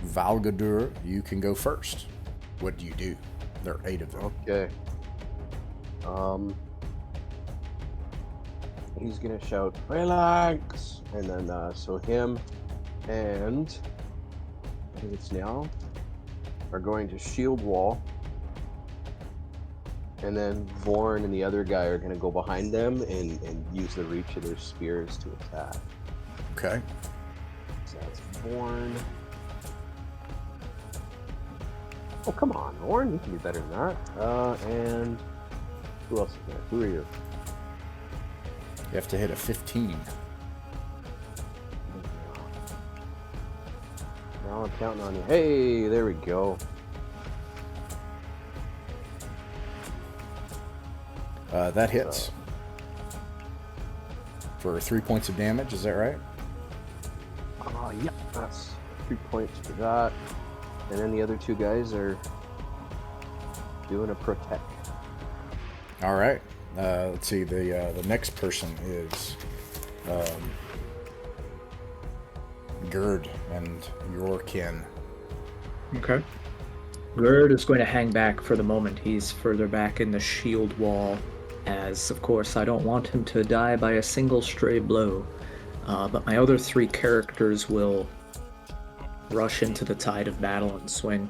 Valgadur, you can go first. What do you do? There are 8 of them. Okay. He's gonna shout, "Relax!" And then, so him and I think it's now are going to shield wall, and then Vorn and the other guy are gonna go behind them and use the reach of their spears to attack. Okay. So that's Vorn. Oh, come on, Vorn, you can do better than that. And who else is there? Who are you? You have to hit a 15. Now I'm counting on you. Hey, there we go. That hits. For 3 points of damage, is that right? Yeah, that's 3 points for that. And then the other 2 guys are doing a protect. All right. Let's see. The next person is Gerd and your kin. Okay. Gerd is going to hang back for the moment. He's further back in the shield wall, as, of course, I don't want him to die by a single stray blow. But my other 3 characters will rush into the tide of battle and swing.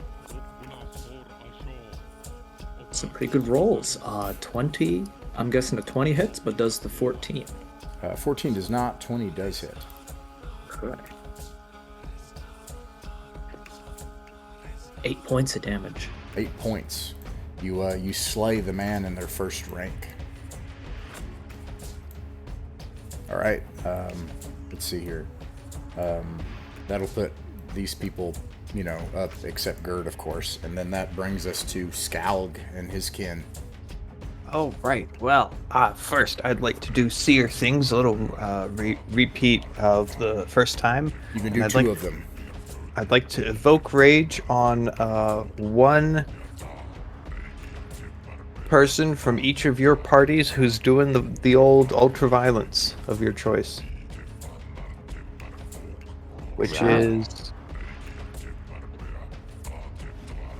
Some pretty good rolls. 20, I'm guessing a 20 hits, but does the 14? 14 does not. 20 does hit. Correct. 8 points of damage. 8 points. You slay the man in their first rank. All right. Let's see here. That'll put these people, up, except Gerd, of course. And then that brings us to Skalg and his kin. Oh, right. Well, first, I'd like to do seer things, a little repeat of the first time. You can And do I'd two like, of them. I'd like to evoke rage on one person from each of your parties who's doing the old ultraviolence of your choice. Which Right. is...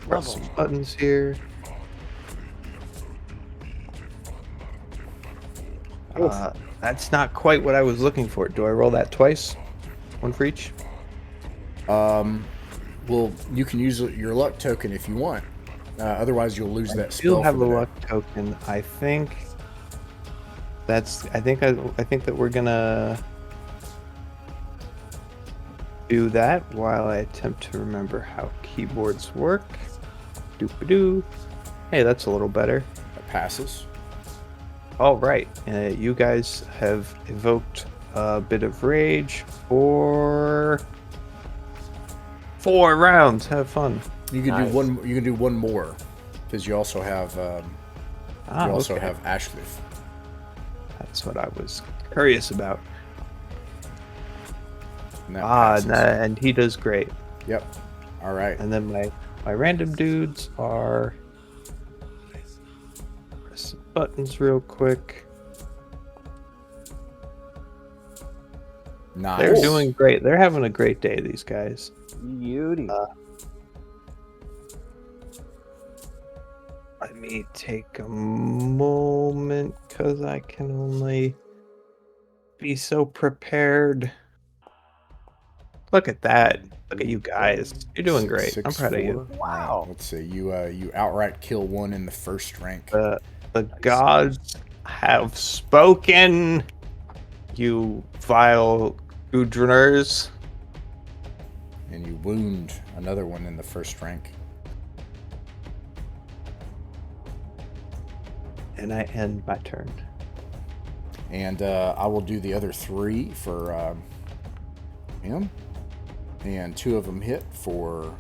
Press some buttons here. That's not quite what I was looking for. Do I roll that twice? One for each? Well, you can use your luck token if you want. Otherwise, you'll lose that You'll spell have for a the day. luck token. I think that's. I think that we're gonna do that while I attempt to remember how keyboards work. Doop-a-doo. Hey, that's a little better. That passes. All right, you guys have evoked a bit of rage for 4 rounds. Have fun. You can Nice. do one. You can do one more, because you also have Okay. have Ashleaf. That's what I was curious about. And that passes. And he does great. Yep. All right. And then my random dudes are... Press some buttons real quick. Nice. They're doing great. They're having a great day, these guys. Beauty. Let me take a moment, because I can only be so prepared. Look at that. Look at you guys. You're doing great. I'm proud of you. 6'4". Wow. Let's see. You outright kill one in the first rank. The gods have spoken, you vile Gudruners. And you wound another one in the first rank. And I end my turn. And I will do the other 3 for him. And 2 of them hit for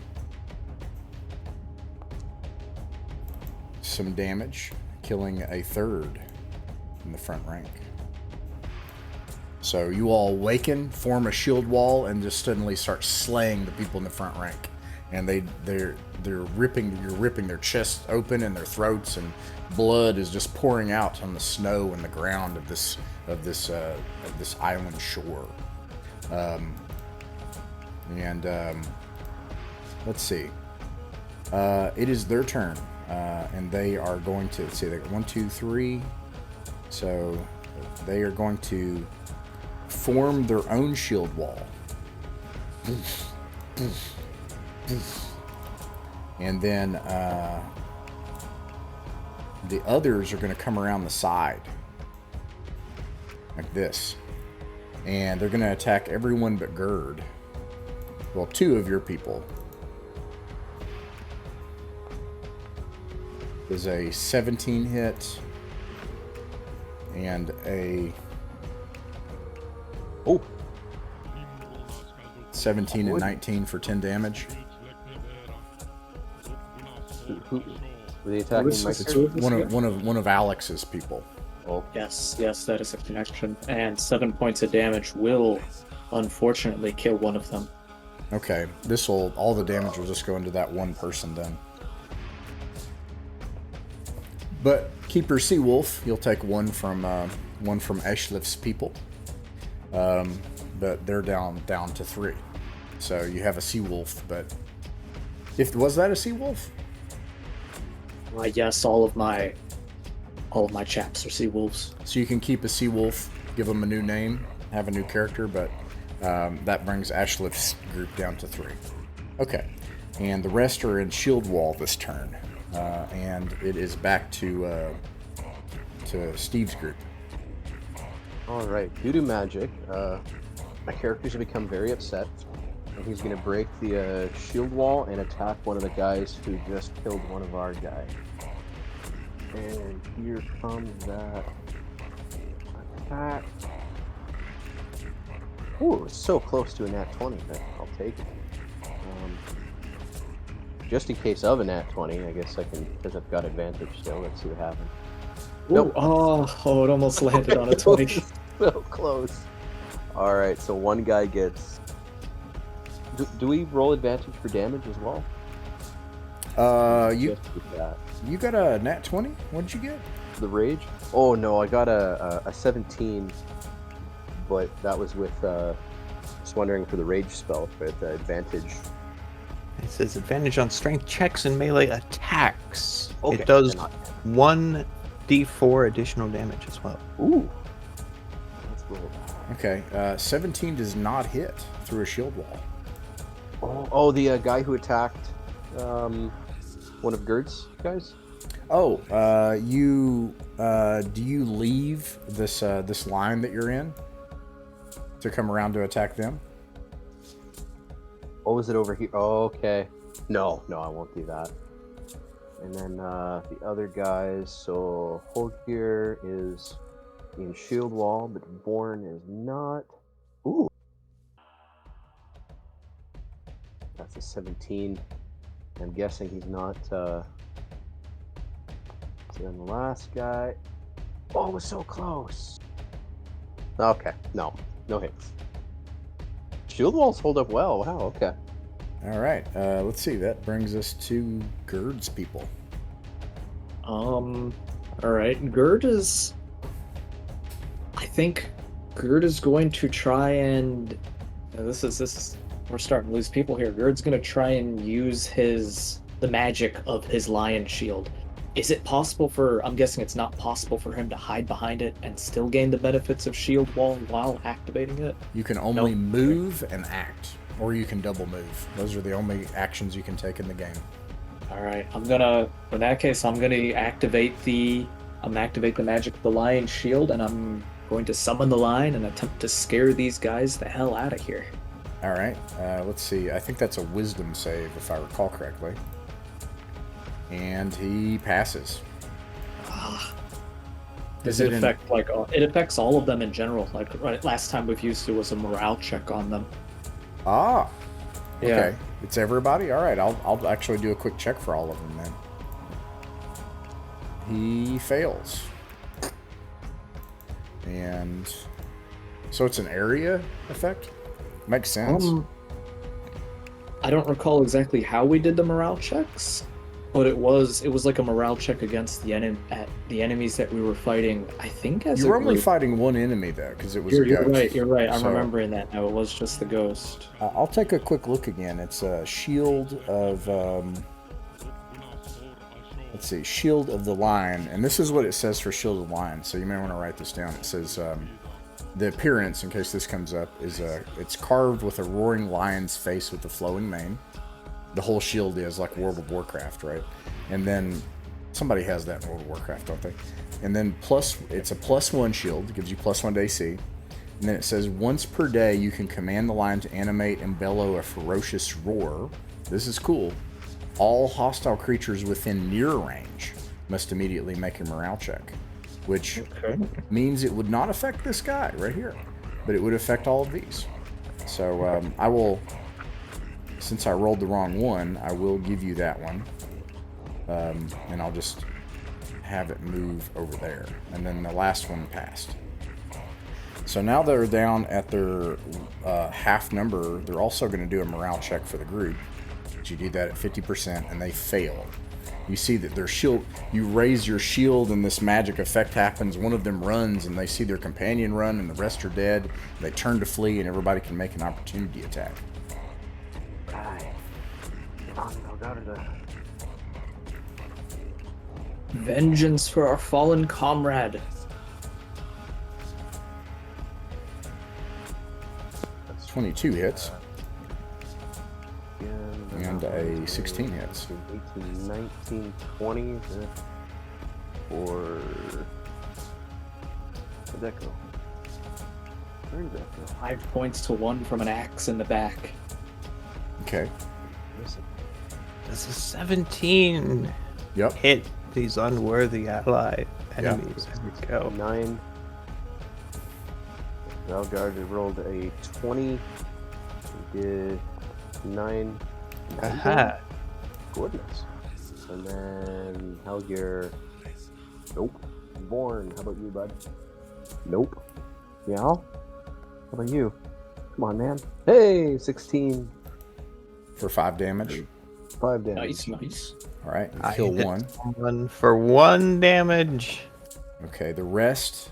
some damage, killing a 3rd in the front rank. So you all awaken, form a shield wall, and just suddenly start slaying the people in the front rank. And you're ripping their chests open and their throats, and blood is just pouring out on the snow and the ground of this island shore. Let's see. It is their turn, and they are going to, let's see, they got 1, 2, 3. So they are going to form their own shield wall. And then the others are going to come around the side like this, and they're going to attack everyone but Gerd. Well, 2 of your people. There's a 17 hit and a 17 and 19 for 10 damage. Who were they attacking? This My is character? One of Alex's people. Oh, Yes, that is a connection. And 7 points of damage will, unfortunately, kill one of them. Okay, all the damage will just go into that one person then. But Keeper Seawolf, you'll take one from Ashliff's people. But they're down to 3. So you have a Seawolf, but was that a Seawolf? Yes, all of my chaps are sea wolves. So you can keep a Seawolf, give them a new name, have a new character, but that brings Ashliff's group down to 3. Okay, and the rest are in Shield Wall this turn, and it is back to Steve's group. all right. Due to magic, my character's gonna become very upset, and he's gonna break the shield wall and attack one of the guys who just killed one of our guys. And here comes that attack. Ooh, it was so close to a nat 20, but I'll take it. Just in case of a nat 20, I guess I can, because I've got advantage still. Let's see what happens. Ooh, oh, it almost landed on a 20. So close. All right, so one guy gets. Do we roll advantage for damage as well? You Just with that. you got a nat 20? What'd you get? The rage? Oh no, I got a 17, but that was with just wondering for the rage spell with advantage. It says advantage on strength checks and melee attacks. Okay, It does then I- 1d4 additional damage as well. Ooh. Let's roll that. Okay, 17 does not hit through a shield wall. Oh, the guy who attacked one of Gerd's guys. Oh, do you leave this line that you're in to come around to attack them? Oh, is it over here? Oh, okay. No, I won't do that. And then the other guys. So Holgear is in shield wall, but Born is not. Ooh. That's a 17. I'm guessing he's not. So then the last guy. Oh, it was so close. Okay, no hits. Shield walls hold up well. Wow, okay. All right, let's see. That brings us to Gerd's people. All right. I think Gerd is going to try and. This is. We're starting to lose people here. Gerd's going to try and use the magic of his lion shield. Is it possible I'm guessing it's not possible for him to hide behind it and still gain the benefits of shield wall while activating it? You can only move and act, or you can double move. Those are the only actions you can take in the game. All right, in that case, I'm gonna activate the magic of the lion shield, and I'm going to summon the lion and attempt to scare these guys the hell out of here. All right, let's see. I think that's a wisdom save, if I recall correctly. And he passes. Does it affect it affects all of them in general? Like last time we've used it was a morale check on them. Ah, Yeah. okay. It's everybody. All right, I'll actually do a quick check for all of them then. He fails, and so it's an area effect. Makes sense. I don't recall exactly how we did the morale checks, but it was like a morale check against the enemies that we were fighting. I think as You were only group. fighting one enemy though, because it was a You're ghost. right. I'm So, remembering that now. It was just the ghost. I'll take a quick look again. It's a shield of. Let's see, Shield of the Lion, and this is what it says for Shield of the Lion. So you may want to write this down. It says the appearance, in case this comes up, is it's carved with a roaring lion's face with a flowing mane. The whole shield is like World of Warcraft, right? And then somebody has that in World of Warcraft, don't they? And then it's a +1 shield, gives you +1 to AC. And then it says once per day you can command the lion to animate and bellow a ferocious roar. This is cool. All hostile creatures within near range must immediately make a morale check, which means it would not affect this guy right here, but it would affect all of these. So I will, since I rolled the wrong one, I will give you that one, and I'll just have it move over there. And then the last one passed. So now they're down at their half number. They're also going to do a morale check for the group. You do that at 50%, and they fail. You see that their shield, you raise your shield, and this magic effect happens. One of them runs, and they see their companion run, and the rest are dead. They turn to flee, and everybody can make an opportunity attack. Vengeance for our fallen comrade. That's 22 hits. And a 16 hits. 18, 19, 20 for... Where'd that go? Where did that go? 5 points to 1 from an axe in the back. Okay. Does a 17 Yep. hit these unworthy ally enemies? There we go. 9. Valgard rolled a 20. He did 9. Aha. Goodness. And then Helgir. Nope. Born, how about you, bud? Nope. Yeah? How about you? Come on, man. Hey, 16. For 5 damage. 5 damage. Nice. All right, you I kill hit 1. someone for 1 damage. Okay, the rest.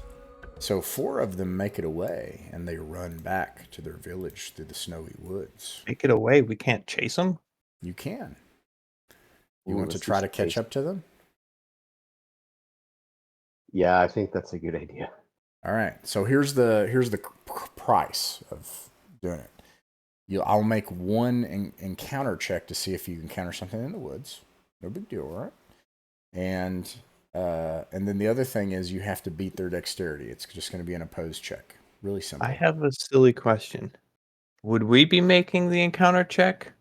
So 4 of them make it away, and they run back to their village through the snowy woods. Take it away. We can't chase them. You can. You Ooh, want to let's try do to catch space. up to them? Yeah, I think that's a good idea. All right. So here's the price of doing it. I'll make 1 encounter check to see if you encounter something in the woods. No big deal, all right? And then the other thing is you have to beat their dexterity. It's just going to be an opposed check. Really simple. I have a silly question. Would we be making the encounter check?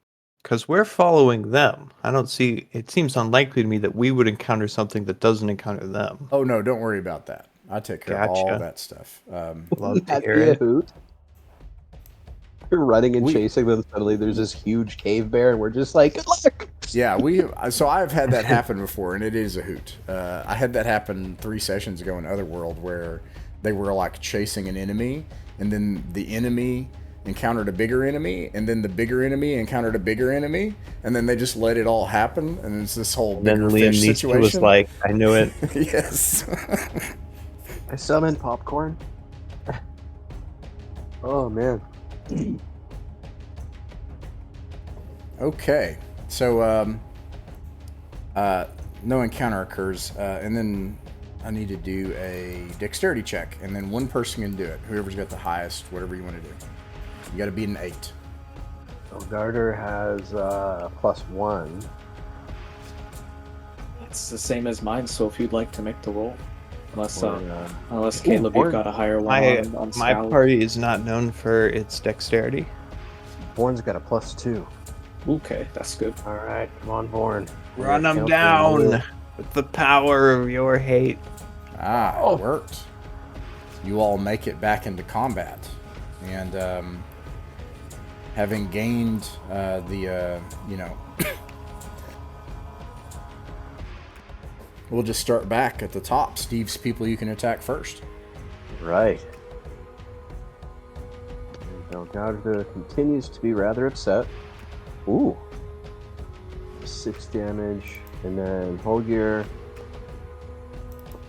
Because we're following them. I don't see. It seems unlikely to me that we would encounter something that doesn't encounter them. Oh no, don't worry about that. I take care of all Gotcha. that stuff. Love to That'd hear be a it. hoot. You're running and We- chasing them. Suddenly, there's this huge cave bear, and we're just like, "Good luck!" Yeah, so I've had that happen before, and it is a hoot. I had that happen 3 sessions ago in Otherworld, where they were like chasing an enemy, and then the enemy encountered a bigger enemy, and then the bigger enemy encountered a bigger enemy, and then they just let it all happen, and it's this whole Then bigger Liam fish Neeson situation. was like, "I knew it." Yes. I summon popcorn. Oh man. Okay, so no encounter occurs, and then I need to do a dexterity check, and then 1 person can do it. Whoever's got the highest, whatever you want to do. You got to beat an 8. So Garter has +1. It's the same as mine, so if you'd like to make the roll. Unless Or, Caleb, you've Born. got a higher one on My Scout. party is not known for its dexterity. Born's got a +2. Okay, that's good. All right, come on, Born. Run Yeah, them count them. down with the power of your hate. It worked. You all make it back into combat, and having gained we'll just start back at the top. Steve's people you can attack first. Right. Now Garter continues to be rather upset. Ooh. 6 damage, and then Holgir.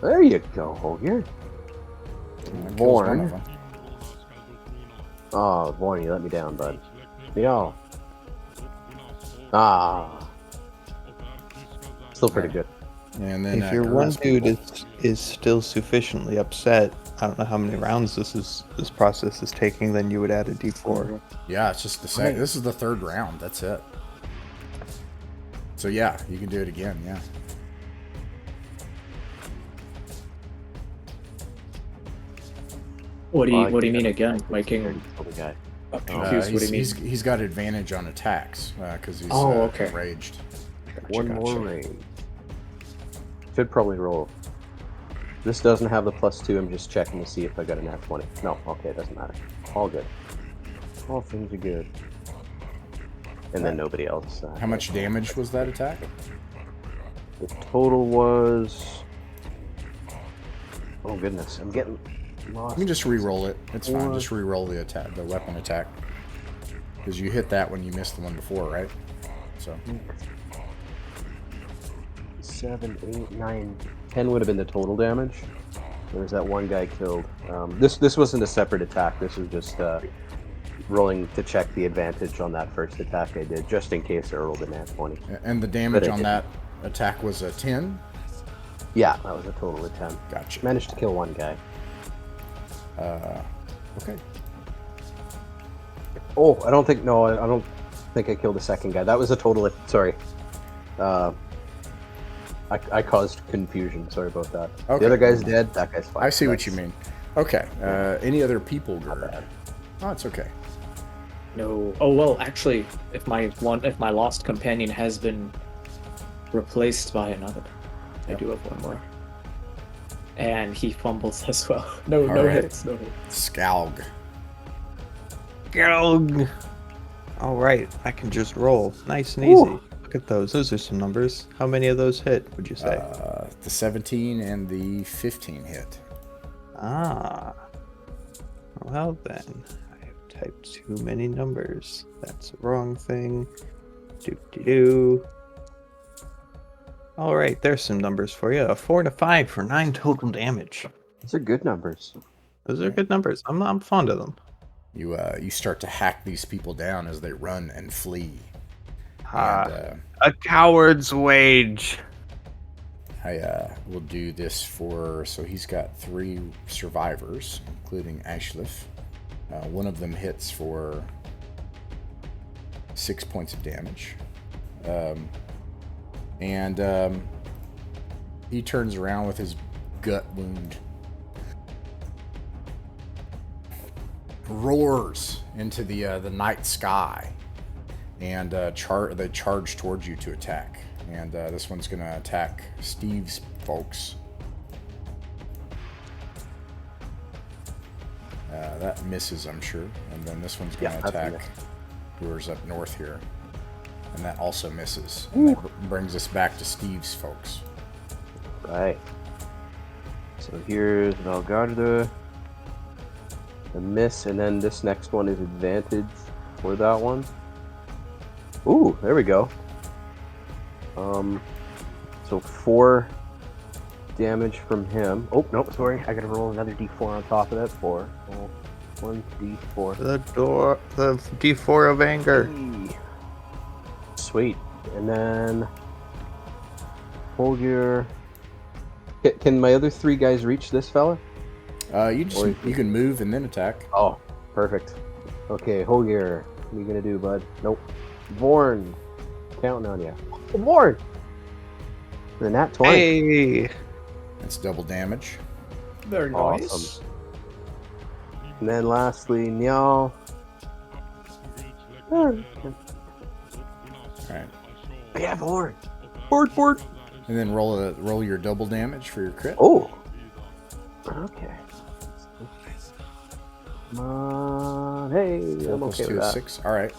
There you go, Holgir. That kills one of Born. them. Oh, Born, you let me down, bud. No. Ah. Still pretty good. And then If your one Gur's dude people. is still sufficiently upset, I don't know how many rounds this process is taking, then you would add a d4. Yeah, it's just the same. This is the 3rd round. That's it. So yeah, you can do it again. Yeah. What do you mean again? Making Okay. I'm confused. What do you mean? He's got advantage on attacks because he's Okay. enraged. One Gotcha. more range. Should probably roll. This doesn't have the +2. I'm just checking to see if I got a nat 20. No, okay, it doesn't matter. All good. All things are good. And then nobody else. How much damage was that attack? The total was. Oh goodness, I'm getting lost. Let me just re-roll it. It's fine. Four. Just re-roll the attack, the weapon attack, because you hit that when you missed the one before, right? So 7, 8, 9, 10 would have been the total damage. There was that one guy killed. This wasn't a separate attack. This was just rolling to check the advantage on that first attack I did, just in case I rolled a nat 20. and the damage But I on didn't. that attack was a 10. Yeah, that was a total of 10. Gotcha. Managed to kill one guy. Okay. Oh, I don't think I killed the second guy. That was a total of, sorry. I caused confusion. Sorry about that. Okay. The other guy's dead. That guy's fine. I see what you mean. Okay. Any other people, Gerd? bad. Oh, it's okay. No. Oh well, actually, if my lost companion has been replaced by another, I do have one more. And he fumbles as well. No right. hits. No hits. Skalg. Gelg. All right, I can just roll. Nice and easy. Look look at those. Those are some numbers. How many of those hit, would you say? The 17 and the 15 hit. Ah. Well then, I have typed too many numbers. That's the wrong thing. Do. All right, there's some numbers for you. A 4 and a 5 for 9 total damage. Those are good numbers. Those are good numbers. I'm fond of them. You start to hack these people down as they run and flee. A coward's wage. I will do this for... So he's got 3 survivors, including Ashlif. One of them hits for 6 points of damage. He turns around with his gut wound. Roars into the night sky. And they charge towards you to attack. And this one's going to attack Steve's folks. That misses, I'm sure. And then this one's going to attack whoever's up north here. And that also misses. And that brings us back to Steve's folks. Right. So here's Valgarda. A miss, and then this next one is advantage for that one. Ooh, there we go. So 4 damage from him. Oh, no, sorry. I gotta roll another d4 on top of that. 4. 1 d4. The D4 of anger. Hey. Sweet. And then hold your... Can my other 3 guys reach this fella? You can move and then attack. Oh, perfect. Okay, Holger, what are you gonna do, bud? Nope. Vorn, counting on you. Oh, Vorn! The nat 20. Hey! That's double damage. Very nice. Awesome. And then lastly, Nyal. Alright. Yeah, Vorn. Board. And then roll your double damage for your crit. Oh! Okay. Come on. Hey, 4 I'm plus okay 2 with is that. 6. Alright.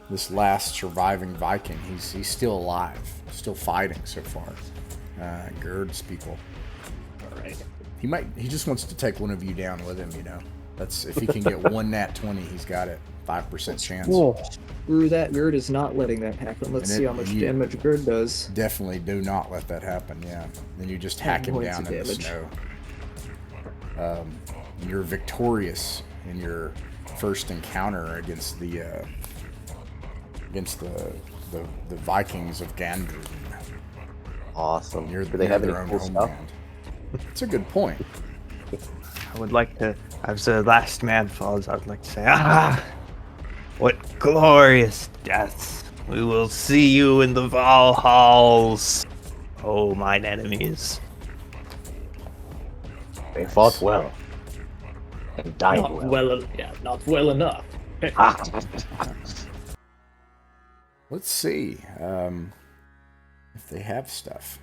This last surviving Viking, he's still alive. Still fighting so far. Gerd's people. Alright. He just wants to take one of you down with him, you know. That's if he can get one nat 20, he's got it. 5% chance. Whoa. Screw that. Gerd is not letting that happen. Let's see how much damage Gerd does. Definitely do not let that happen, yeah. Then you just hack him points down of in the damage. snow. You're victorious in your first encounter against the Vikings of Gandrun. Awesome. Do Do they have any cool stuff? It's a good point. I would like to, as the last man falls, I would like to say, what glorious deaths. We will see you in the Valhalls, oh mine enemies. They fought well. And died Not well. not well enough. Let's see if they have stuff.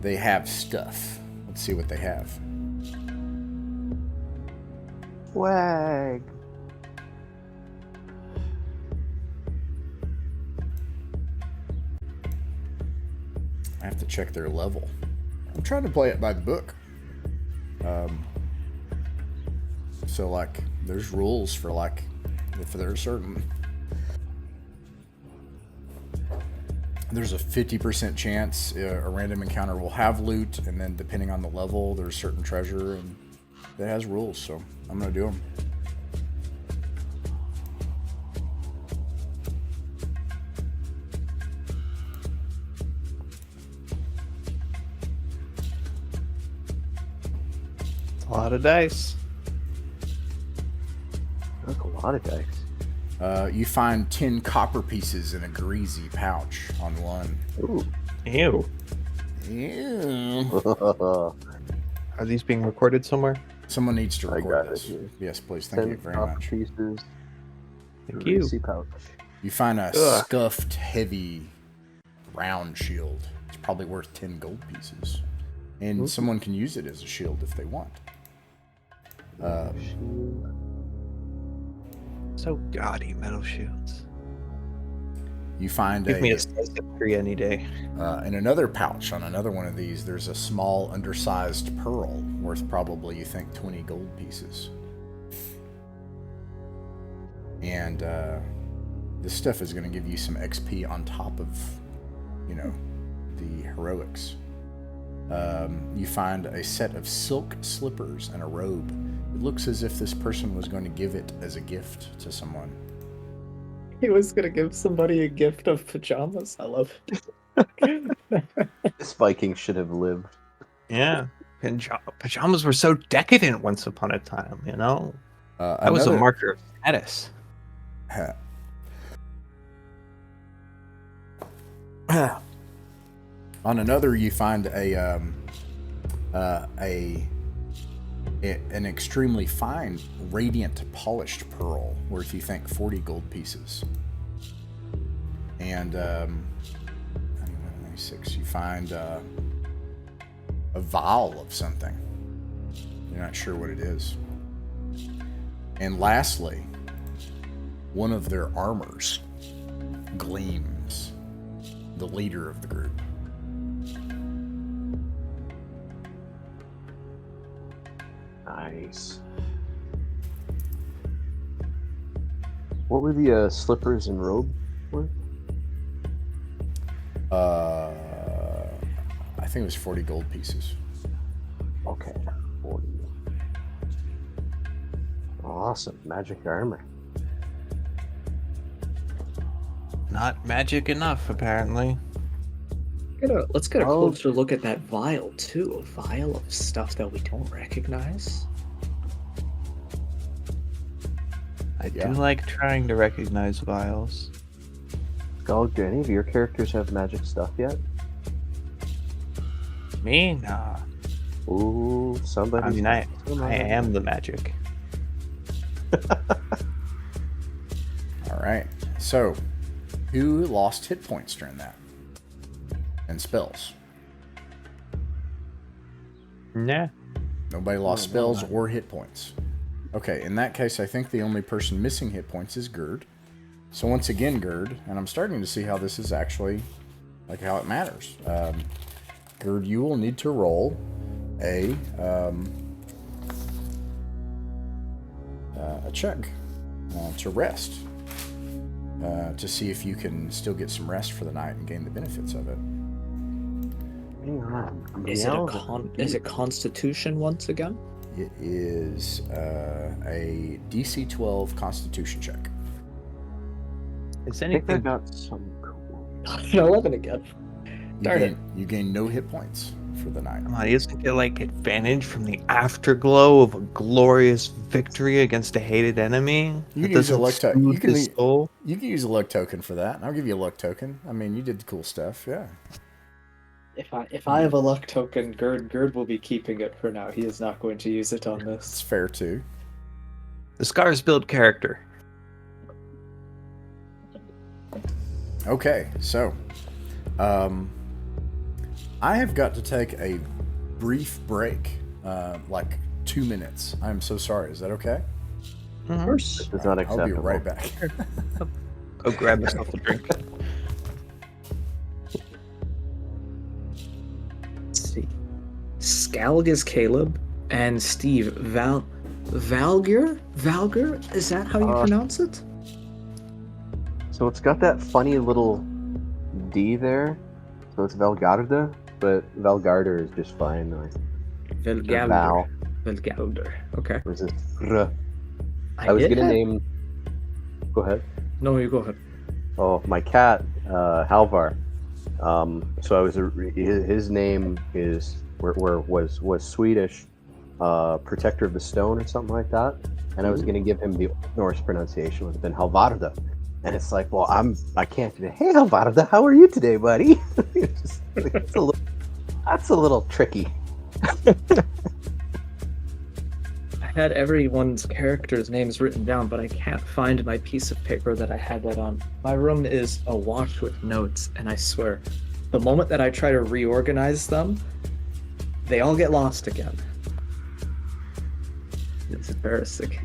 They have stuff. Let's see what they have. Swag. I have to check their level. I'm trying to play it by the book. So like, there's rules for like, if there's certain. There's a 50% chance a random encounter will have loot, and then depending on the level, there's certain treasure, and it has rules, so I'm gonna do them. A lot of dice. lot of dice. You find 10 copper pieces in a greasy pouch on one. Ooh. Ew. Ew. Are these being recorded somewhere? Someone needs to I record got it this. here. Yes, please. Thank you 10 very copper much. pieces. Thank you. Greasy pouch. You find a Ugh. scuffed, heavy, round shield. It's probably worth 10 gold pieces. And Ooh. someone can use it as a shield if they want. So gaudy metal shields. You find Give me a slice of tree any day. in another pouch on another one of these, there's a small, undersized pearl worth probably, you think, 20 gold pieces. And this stuff is going to give you some XP on top of, the heroics. You find a set of silk slippers and a robe. It looks as if this person was going to give it as a gift to someone. He was gonna give somebody a gift of pajamas. I love it. This Viking should have lived. Yeah. Pajamas were so decadent once upon a time, you know? That was a Another- marker of status. On another, you find an extremely fine, radiant, polished pearl worth, you think, 40 gold pieces. And 96, you find a vial of something. You're not sure what it is. And lastly, one of their armors gleams. The leader of the group. Nice. What were the slippers and robe worth? I think it was 40 gold pieces. Okay, 40. Awesome, magic armor. Not magic enough, apparently. Let's get a Oh. closer look at that vial too. A vial of stuff that we don't recognize. I Yeah. do like trying to recognize vials. Skald, do any of your characters have magic stuff yet? Me? Nah. Ooh, somebody. I mean, I am the magic. All right. So, who lost hit points during that? And spells. Nah. Nobody lost No, spells no. or hit points. Okay, in that case, I think the only person missing hit points is Gerd. So once again, Gerd, and I'm starting to see how this is actually, like, how it matters. Gerd, you will need to roll a check to rest. To see if you can still get some rest for the night and gain the benefits of it. Hang on. Is it Constitution once again? It is a DC 12 Constitution check. Is I think I anything got some cool. 11 again. Darn it. You gain no hit points for the night. Come on, doesn't get like advantage from the afterglow of a glorious victory against a hated enemy? You That can use a doesn't luck token. soothe his soul? You can use a luck token for that. I'll give you a luck token. I mean, you did cool stuff. Yeah. If I have a luck token, Gerd will be keeping it for now. He is not going to use it on It's this. fair too. The scars build character. Okay, so I have got to take a brief break, like 2 minutes. I'm so sorry. Is that okay? Of course. It's not I'll be acceptable. right back. Go grab yourself a drink. Let's see. Scalgus Caleb and Steve Valgyr? Is that how you pronounce it? So it's got that funny little D there. So it's Valgarda, but Valgarder is just fine. Like, Val. Valgalder. Okay. Or is it R? I was gonna name. Go ahead. No, you go ahead. Oh, my cat, Halvar. So I was his name is was Swedish, Protector of the Stone or something like that. And I was going to give him the Norse pronunciation, would have been Halvarda. And it's like, well, I can't do it. Hey, Halvarda, how are you today, buddy? It's just, like, that's a little tricky. I had everyone's characters' names written down, but I can't find my piece of paper that I had that on. My room is awash with notes, and I swear, the moment that I try to reorganize them, they all get lost again. It's embarrassing.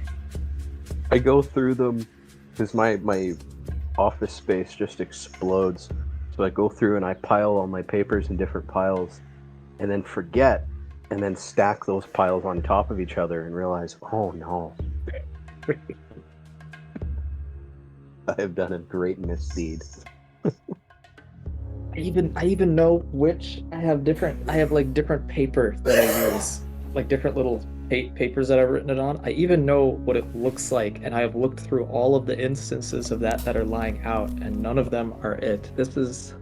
I go through them because my office space just explodes. So I go through and I pile all my papers in different piles and then forget and then stack those piles on top of each other and realize, oh no. I have done a great misdeed. I even know which I have like different paper that I use, like different little papers that I've written it on. I even know what it looks like, and I have looked through all of the instances of that are lying out, and none of them are it. This is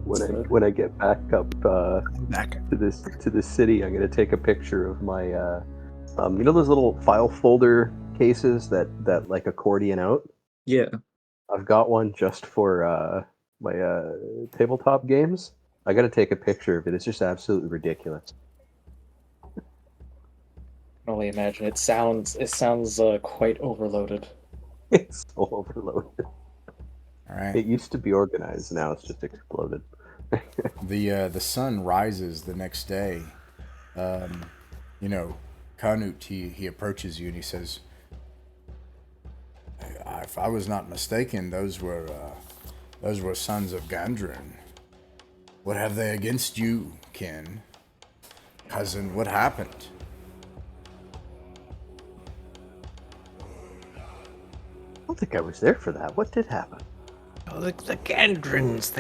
When I get back up to this city, I'm gonna take a picture of my you know those little file folder cases that like accordion out. yeah. I've got one just for my tabletop games. I got to take a picture of it. It's just absolutely ridiculous. I can only imagine. It sounds quite overloaded. It's so overloaded. All right. It used to be organized. Now it's just exploded. The sun rises the next day. You know, Canute, he approaches you and he says, if I was not mistaken, those were sons of Gandrin. What have they against you, kin? Cousin, what happened? I don't think I was there for that. What did happen? Oh, the Gandrins,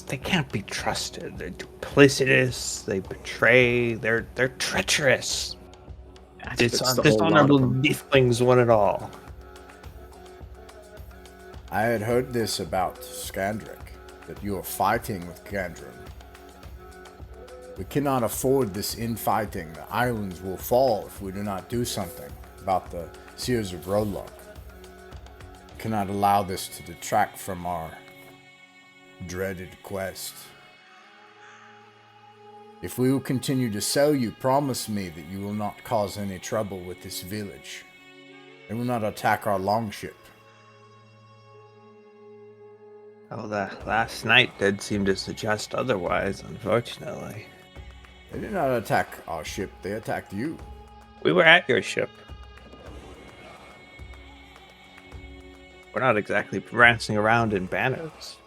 they can't be trusted. They're duplicitous, they betray, they're treacherous. Dishonorable niflings, one and all. I had heard this about Skandric, that you are fighting with Gandrin. We cannot afford this infighting. The islands will fall if we do not do something about the Seers of Rolug. We cannot allow this to detract from our dreaded quest. If we will continue to sell you, promise me that you will not cause any trouble with this village. They will not attack our longship. Oh, that last night did seem to suggest otherwise, unfortunately. They did not attack our ship, they attacked you. We were at your ship. We're not exactly prancing around in banners.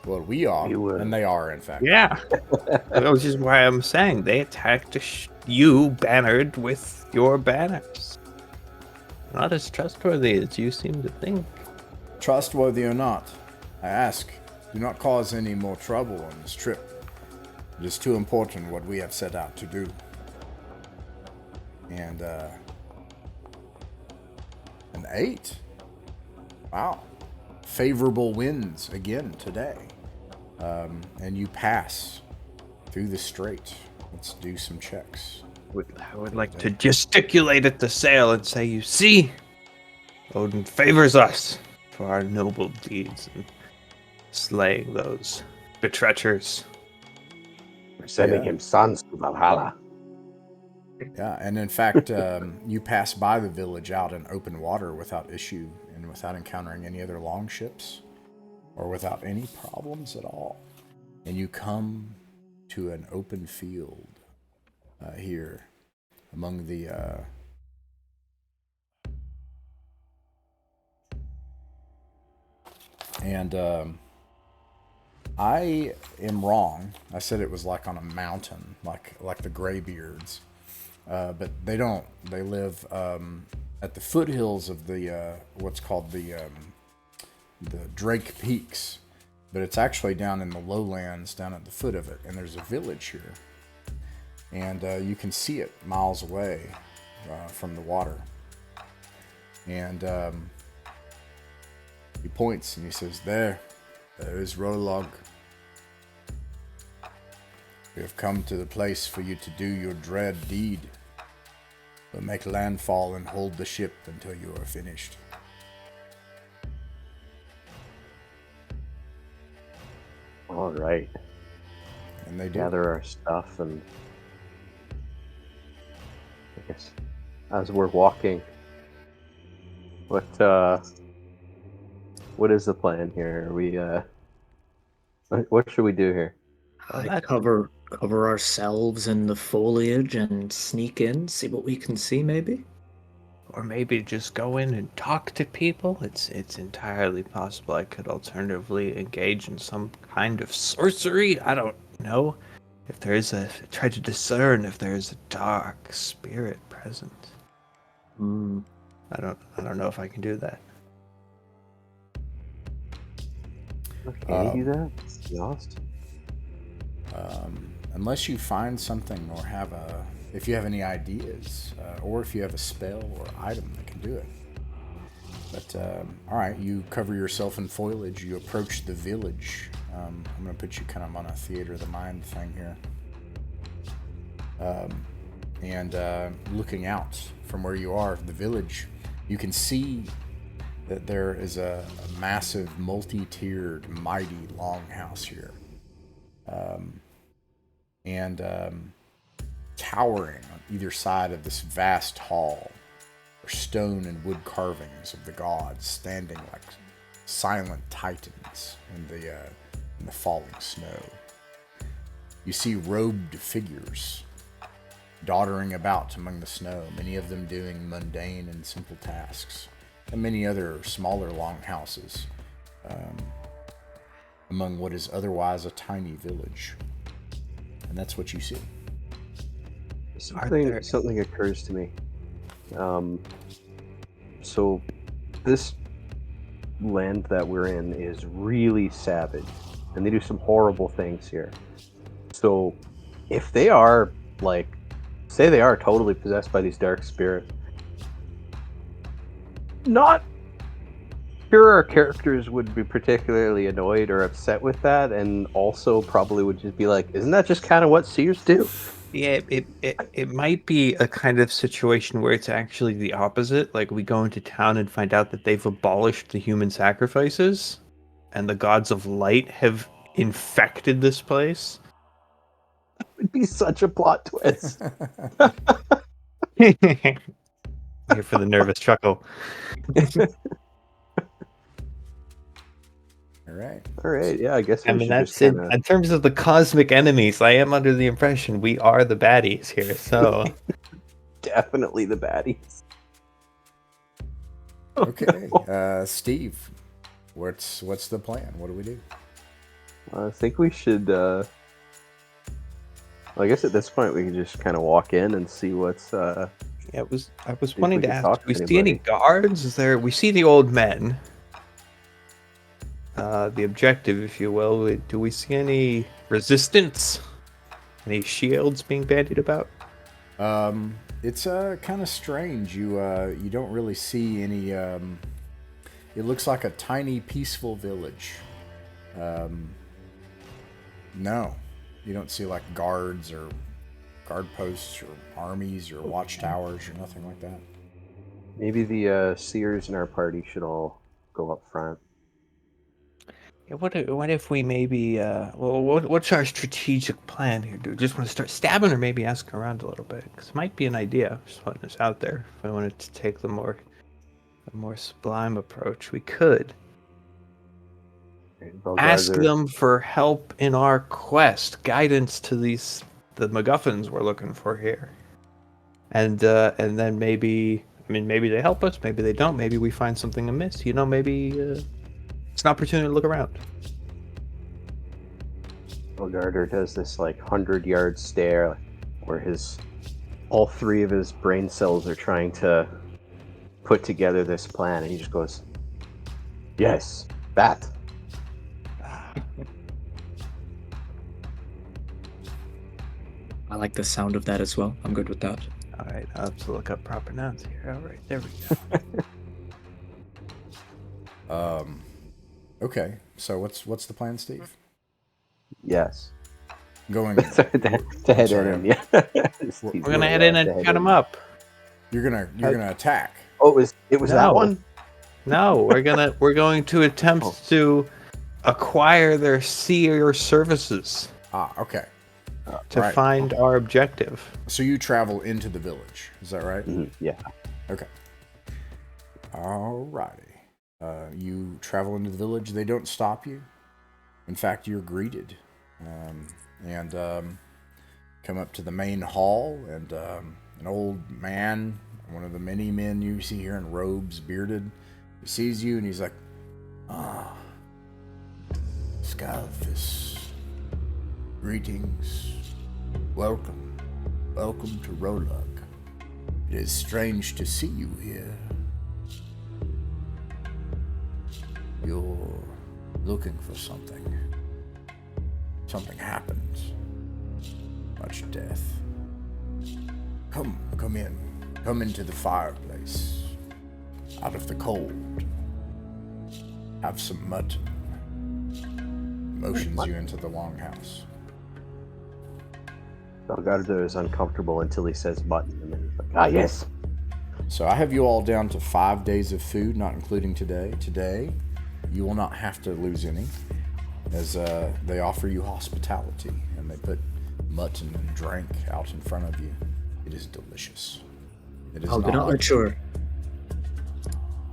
Well, we are, and they are, in fact. Yeah. Which is why I'm saying they attacked you bannered with your banners. Not as trustworthy as you seem to think. Trustworthy or not, I ask, do not cause any more trouble on this trip. It is too important what we have set out to do. And, an 8. Wow. Favorable winds again today. And you pass through the strait. Let's do some checks. I would like to gesticulate at the sail and say, you see, Odin favors us for our noble deeds and slaying those betreachers. We're sending him sons to Valhalla. Yeah, and in fact, you pass by the village out in open water without issue and without encountering any other longships or without any problems at all. And you come to an open field here among the I am wrong. I said it was like on a mountain, like the Greybeards. But they don't. They live at the foothills of the what's called the Drake Peaks, but it's actually down in the lowlands, down at the foot of it. And there's a village here, and you can see it miles away from the water. And he points and he says, "There is Rolug. We have come to the place for you to do your dread deed. We'll make landfall and hold the ship until you are finished. All right. And they do. Gather our stuff, and I guess as we're walking, what is the plan here? Are we what should we do here? Well, I that- cover ourselves in the foliage and sneak in, see what we can see, maybe. Or maybe just go in and talk to people. It's entirely possible I could alternatively engage in some kind of sorcery. I don't know. If there's try to discern if there's a dark spirit present. I don't know if I can do that. Can you do that? Yes. Unless you find something or if you have any ideas, or if you have a spell or item that can do it. But, all right, you cover yourself in foliage. You approach the village. I'm going to put you kind of on a theater of the mind thing here. And looking out from where you are, the village, you can see that there is a massive, multi-tiered, mighty longhouse here. And towering on either side of this vast hall are stone and wood carvings of the gods standing like silent titans in the falling snow. You see robed figures doddering about among the snow, many of them doing mundane and simple tasks, and many other smaller longhouses among what is otherwise a tiny village. And that's what you see. Something occurs to me. So this land that we're in is really savage, and they do some horrible things here. So if they are, like, say they are totally possessed by these dark spirits, not sure our characters would be particularly annoyed or upset with that, and also probably would just be like, isn't that just kind of what seers do? Yeah, it might be a kind of situation where it's actually the opposite. Like we go into town and find out that they've abolished the human sacrifices, and the gods of light have infected this place. It'd be such a plot twist. Here for the nervous chuckle. All right, yeah, I guess we I mean, should that's just it. kind of In terms of the cosmic enemies, I am under the impression we are the baddies here. So definitely the baddies. Okay, Steve, what's the plan? What do we do? I think we should. Well, I guess at this point we can just kind of walk in and see what's. yeah, I was if wanting we to can ask: talk do we to see any anybody. guards? Is there? We see the old men. The objective, if you will. Do we see any resistance? Any shields being bandied about? It's kind of strange. You don't really see any. It looks like a tiny, peaceful village. No, you don't see like guards or guard posts or armies or watchtowers or nothing like that. Maybe the seers in our party should all go up front. Yeah, what if we maybe what's our strategic plan here? Do we just want to start stabbing, or maybe asking around a little bit? Because it might be an idea. Just putting this out there. If I wanted to take the more sublime approach, we could ask them for help in our quest, guidance to the MacGuffins we're looking for here, and then maybe they help us, maybe they don't, maybe we find something amiss. Maybe. It's an opportunity to look around. Elgarder does this like 100-yard stare where all three of his brain cells are trying to put together this plan, and he just goes, "Yes, that." I like the sound of that as well. I'm good with that. All right, I'll have to look up proper nouns here. All right, there we go. Okay, so what's the plan, Steve? Yes. going. to head sorry, in, yeah. We're We're gonna head in and cut him up. You're gonna attack. Oh, it was that No. one? No, we're going to attempt Oh. to acquire their seer services Ah, okay. to Right. find our objective. So you travel into the village. Is that right? Yeah. Okay. Alrighty. You travel into the village. They don't stop you. In fact, you're greeted, and come up to the main hall, and an old man, one of the many men you see here in robes, bearded, he sees you, and he's like, "Ah, Skylda, greetings, welcome to Rolug. It is strange to see you here. You're looking for something. Something happened. Much death. Come in. Come into the fireplace. Out of the cold. Have some mutton." Motions you into the longhouse. Valgarder is uncomfortable until he says mutton, and then he's like, "Ah, yes." So I have you all down to 5 days of food, not including today. Today, you will not have to lose any, as they offer you hospitality, and they put mutton and drink out in front of you. It is delicious. It is Oh, do not let your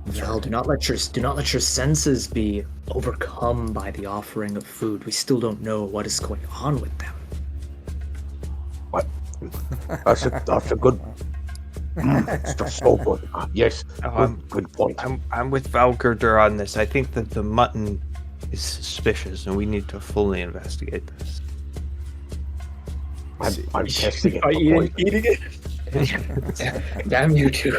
Val, do not let your senses be overcome by the offering of food. We still don't know what is going on with them. What? That's a good. It's so good. Yes, good point. I'm with Valgurder on this. I think that the mutton is suspicious, and we need to fully investigate this. I'm testing it. By for eating poison. it? Damn you two.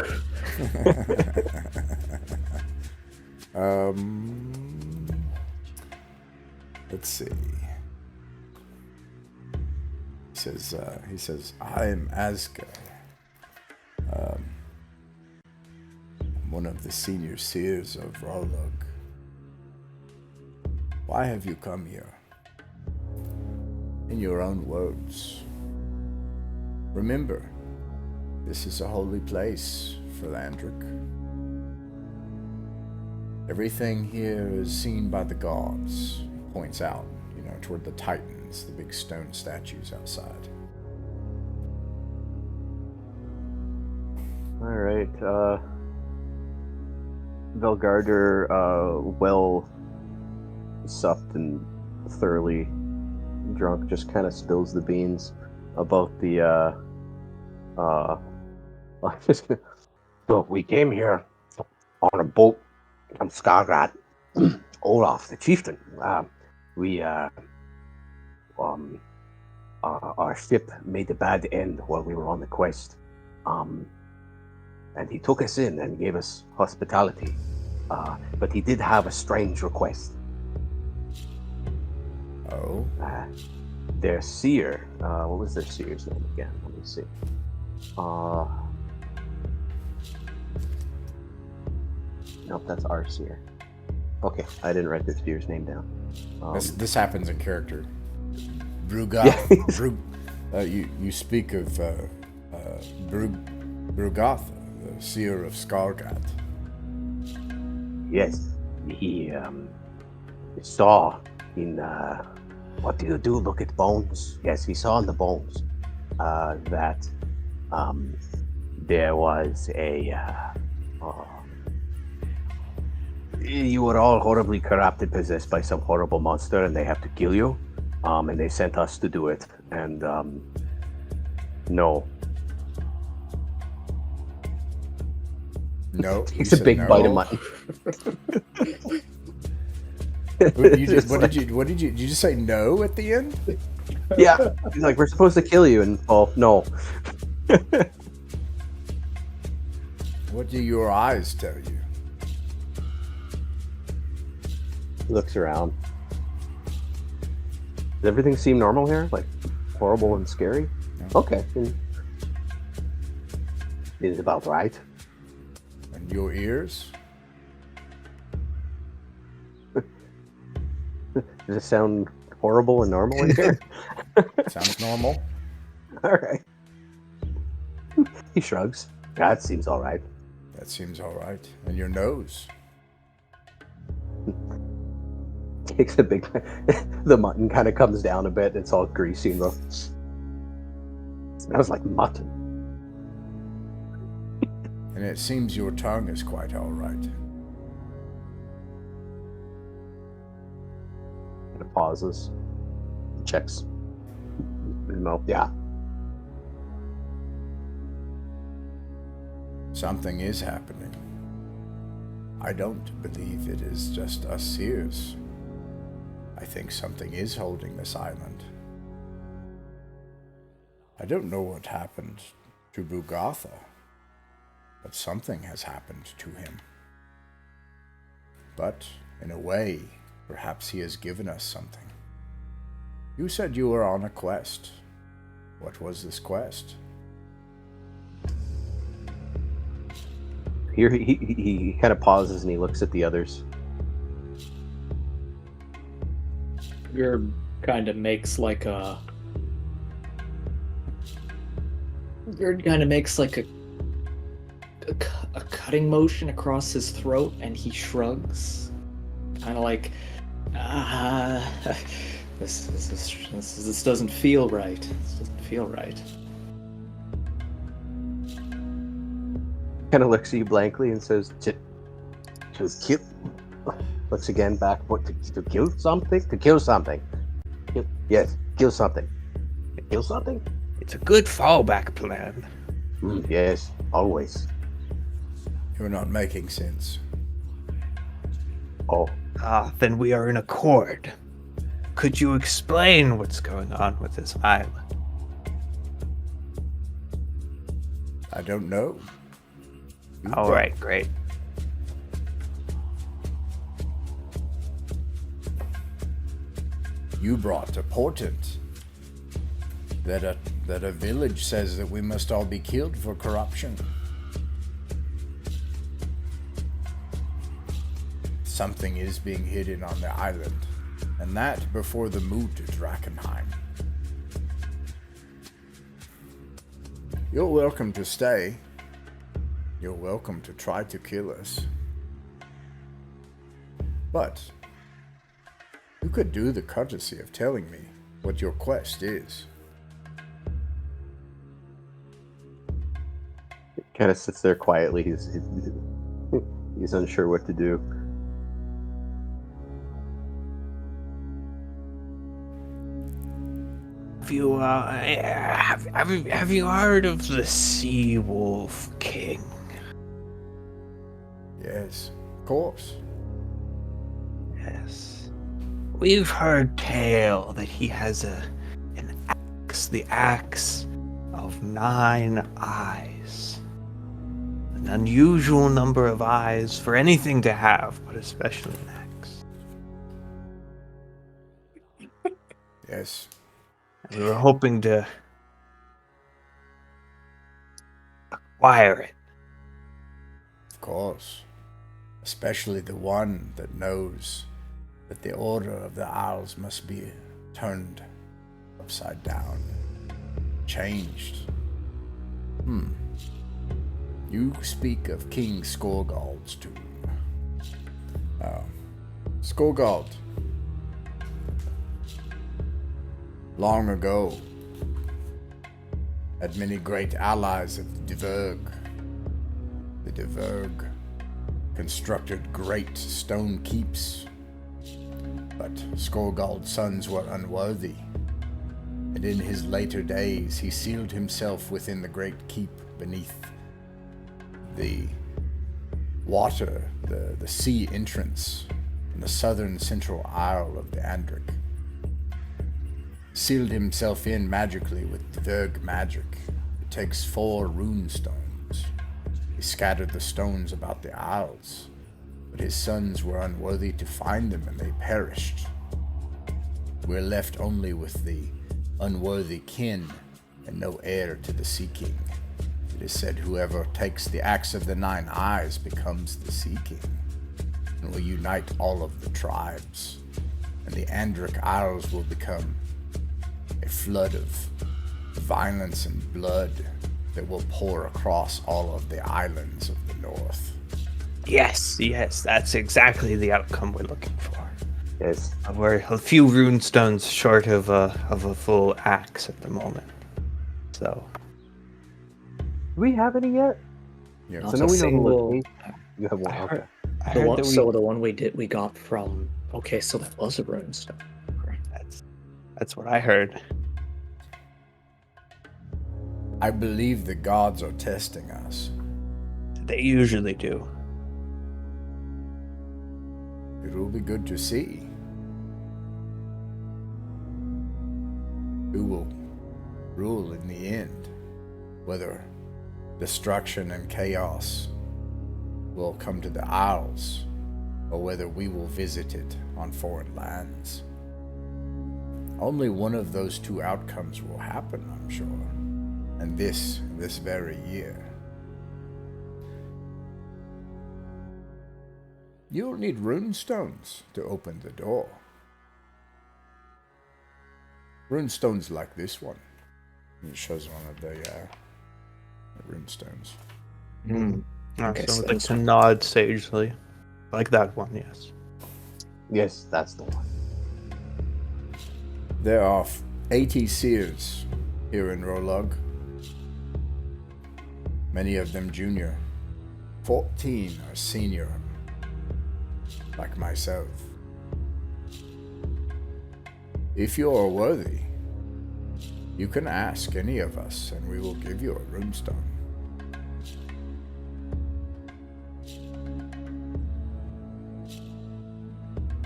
Let's see. He says, "I am Asger. I'm one of the senior Seers of Rolug. Why have you come here? In your own words. Remember, this is a holy place for Landric. Everything here is seen by the gods." Points out, toward the Titans, the big stone statues outside. All right. Valgarder, well supped and thoroughly drunk, just kind of spills the beans about the So we came here on a boat from Skargat. Olaf, the chieftain. Our ship made a bad end while we were on the quest. And he took us in and gave us hospitality. But he did have a strange request. Oh? their seer. What was their seer's name again? Let me see. Nope, that's our seer. Okay, I didn't write their seer's name down. This happens in character. Yeah. You speak of Brugatha, the seer of Skargat. Yes, he saw in what do you do? Look at bones. Yes, he saw in the bones that there was a you were all horribly corrupted, possessed by some horrible monster, and they have to kill you. And they sent us to do it. And no. No, Takes a big no. bite of mutton. What did you just say no at the end? Yeah, he's like, we're supposed to kill you, and no. What do your eyes tell you? He looks around. Does everything seem normal here? Like horrible and scary? No. Okay. Is about right. And your ears? Does it sound horrible and normal in here? Sounds normal. All right. He shrugs. That seems all right. That seems all right. And your nose? Takes a big. The mutton kind of comes down a bit. It's all greasy and rough. Smells like mutton. And it seems your tongue is quite all right. And it pauses. Checks. His mouth. Yeah. Something is happening. I don't believe it is just us Seers. I think something is holding this island. I don't know what happened to Bugatha, but something has happened to him. But, in a way, perhaps he has given us something. You said you were on a quest. What was this quest? Here he kind of pauses and he looks at the others. Gerb kind of makes like a. Gerb kind of makes like a cutting motion across his throat, and he shrugs, kind of like, this doesn't feel right. This doesn't feel right. Kind of looks at you blankly and says, to kill. Looks again back. What, to kill something? To kill something. Yes, kill something. To kill something? It's a good fallback plan. Yes, always. You're not making sense. Oh, Then we are in accord. Could you explain what's going on with this island? I don't know. All right, great. You brought a portent that a village says that we must all be killed for corruption. Something is being hidden on the island, and that before the move to Drakenheim. You're welcome to stay. You're welcome to try to kill us. But you could do the courtesy of telling me what your quest is. kind of sits there quietly. He's unsure what to do. Have you heard of the Sea Wolf King? Yes, of course. Yes. We've heard tale that he has an axe, the axe of 9 eyes. An unusual number of eyes for anything to have, but especially an axe. Yes. And we were hoping to acquire it. Of course. Especially the one that knows that the order of the Isles must be turned upside down. Changed. You speak of King Skorgald's tomb. Skorgald. Long ago, had many great allies of the Diverg. The Diverg constructed great stone keeps, but Skorgald's sons were unworthy, and in his later days he sealed himself within the great keep beneath the water, the sea entrance in the southern central isle of the Andric. Sealed himself in magically with Diverg magic. It takes 4 rune stones. He scattered the stones about the isles, but his sons were unworthy to find them and they perished. We're left only with the unworthy kin and no heir to the Sea King. It is said whoever takes the axe of the 9 eyes becomes the Sea King and will unite all of the tribes, and the Andric Isles will become a flood of violence and blood that will pour across all of the islands of the north. Yes, that's exactly the outcome we're looking for. Yes. We're a few rune stones short of a full axe at the moment. So, Do we have any yet? Yeah. Not So now a we know the single. location. You have one. I Okay. heard- I The heard one, that so the one we got from. Okay, so that was a runestone. Correct. that's what I heard. I believe the gods are testing us. They usually do. It will be good to see who will rule in the end, whether destruction and chaos will come to the Isles, or whether we will visit it on foreign lands. Only one of those two outcomes will happen, I'm sure, and this very year. You'll need rune stones to open the door. Rune stones like this one. It shows one of the rune stones. Okay, So so like this to one. nod sagely. Like that one, yes. Yes, that's the one. There are 80 seers here in Rolug. Many of them junior. 14 are senior, like myself. If you are worthy, you can ask any of us and we will give you a runestone.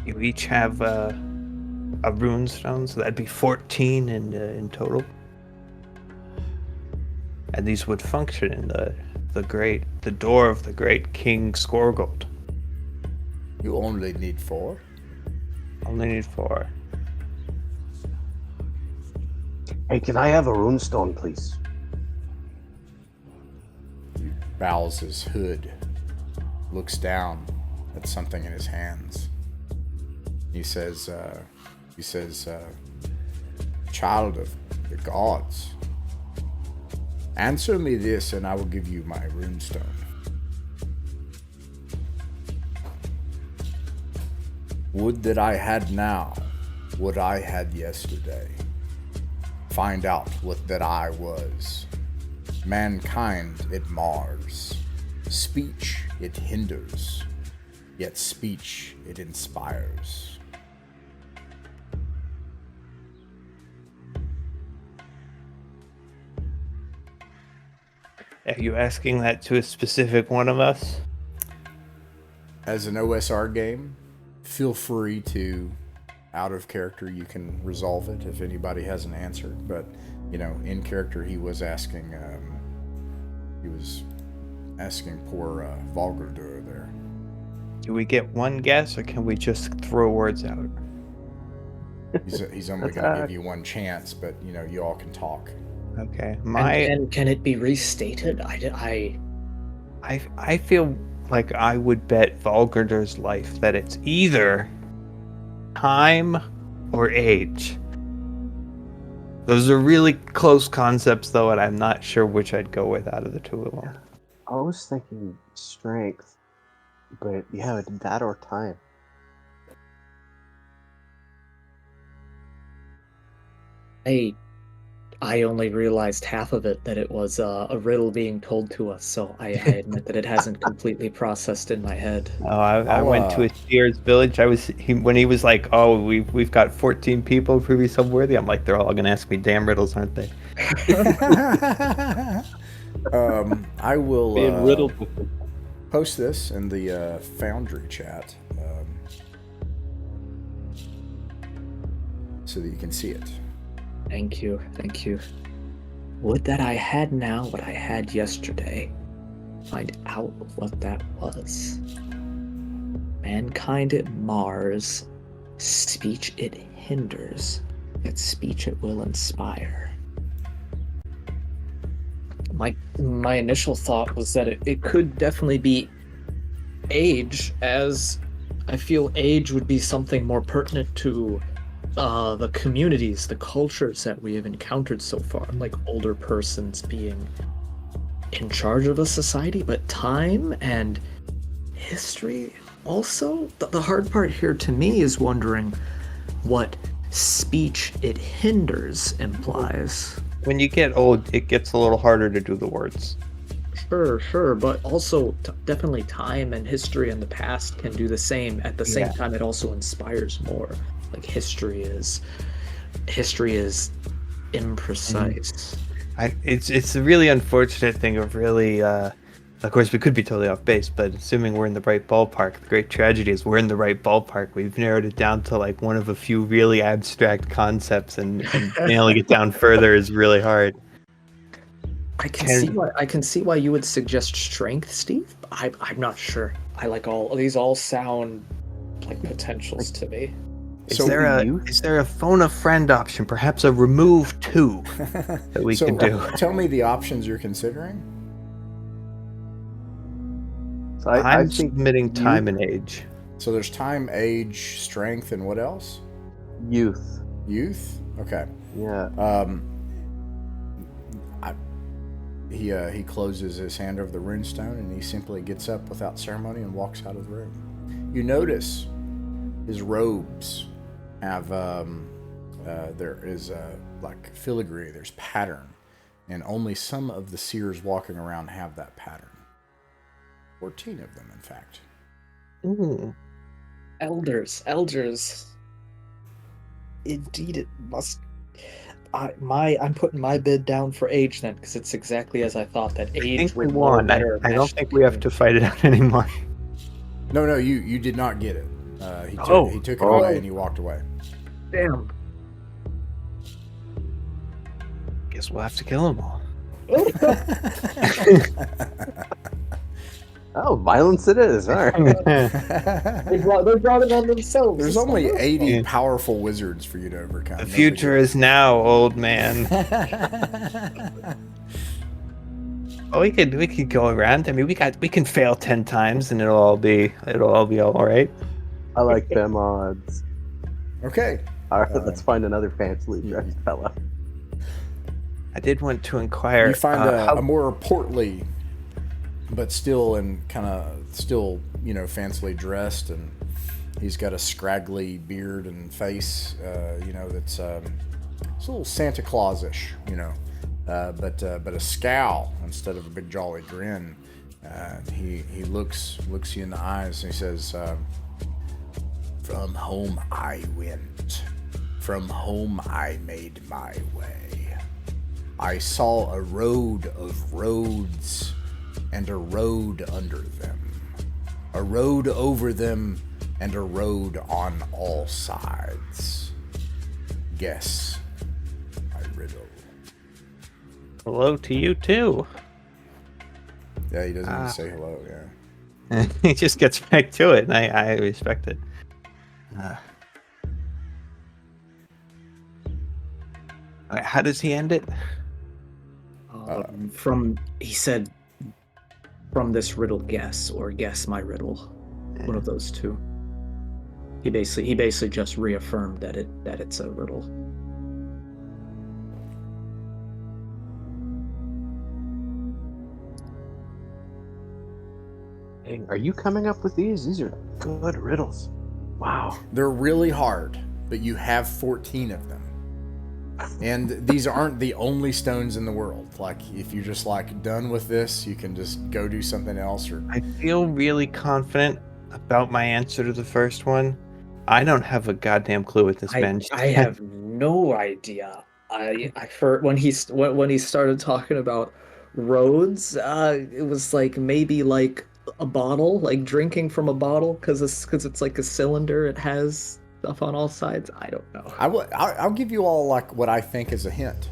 You each have a rune stone, so that'd be 14 in total. And these would function in the door of the great King Skorgold. You only need 4. Only need 4. Hey, can I have a runestone, please? He bows his hood, looks down at something in his hands. He says, child of the gods, answer me this and I will give you my runestone. Would that I had now what I had yesterday. Find out what that I was. Mankind it mars. Speech it hinders. Yet speech it inspires. Are you asking that to a specific one of us? As an OSR game, feel free to, out of character, you can resolve it if anybody has an answer. But, you know, in character, he was asking poor Valrvan there. Do we get one guess, or can we just throw words out? He's only going to give you one chance, but, you know, you all can talk. Okay, And can it be restated? I feel like I would bet Valgarder's life that it's either time or age. Those are really close concepts, though, and I'm not sure which I'd go with out of the two of them. I was thinking strength, but yeah, that or time. I only realized half of it, that it was a riddle being told to us, so I admit that it hasn't completely processed in my head. Oh, I went to a Seers village. When he was like, "Oh, we've got 14 people privy subworthy." I'm like, they're all gonna ask me damn riddles, aren't they? I will Being riddled with post this in the Foundry chat so that you can see it. Thank you. Would that I had now what I had yesterday. Find out what that was. Mankind it mars, speech it hinders, yet speech it will inspire. My initial thought was that it could definitely be age, as I feel age would be something more pertinent to the communities, the cultures that we have encountered so far, like older persons being in charge of a society, but time and history also. The hard part here to me is wondering what speech it hinders implies. When you get old, it gets a little harder to do the words. Sure, but also definitely time and history and the past can do the same. At the same time, it also inspires more. Like history is imprecise. It's a really unfortunate thing of really. Of course, we could be totally off base, but assuming we're in the right ballpark, the great tragedy is we're in the right ballpark. We've narrowed it down to like one of a few really abstract concepts, and nailing it down further is really hard. I can see why you would suggest strength, Steve. I'm not sure. I like these all sound like potentials to me. Is there a phone a friend option? Perhaps a remove 2 that we can do. Tell me the options you're considering. So I'm submitting time and age. So there's time, age, strength, and what else? Youth. Youth? Okay. Yeah. He closes his hand over the runestone and he simply gets up without ceremony and walks out of the room. You notice his robes have there is like filigree, there's pattern, and only some of the seers walking around have that pattern. 14 of them, in fact. Ooh. Elders. Indeed, it must. I'm putting my bid down for age then, because it's exactly as I thought. That age. I think we won. I don't think we have to fight it out anymore. No, you did not get it. He took it away and he walked away. Damn. Guess we'll have to kill them all. Oh, violence it is. All right. They brought it on themselves. There's only 80 powerful wizards for you to overcome. The future is now, old man. Oh, we could go around. I mean, we can fail 10 times and it'll all be all right. I like them odds. Okay. All right, let's find another fancily dressed fella. I did want to inquire. You find a more portly, but still fancily dressed, and he's got a scraggly beard and face, that's it's a little Santa Claus-ish, but a scowl instead of a big jolly grin. He looks you in the eyes and he says, "From home I went, from home I made my way. I saw a road of roads and a road under them, a road over them, and a road on all sides. Guess my riddle." Hello to you too. Yeah, he doesn't even say hello, yeah. He just gets right to it, and I respect it. How does he end it? He said, "From this riddle, guess," or "Guess my riddle." One of those two. He basically just reaffirmed that it's a riddle. Hey, are you coming up with these? These are good riddles. Wow. They're really hard, but you have 14 of them. And these aren't the only stones in the world. Like, if you're just done with this, you can just go do something else. Or I feel really confident about my answer to the first one. I don't have a goddamn clue what this meant. I have no idea. When he started talking about roads, it was maybe a bottle, drinking from a bottle, because it's like a cylinder. It has stuff on all sides. I don't know. I'll give you all what I think is a hint.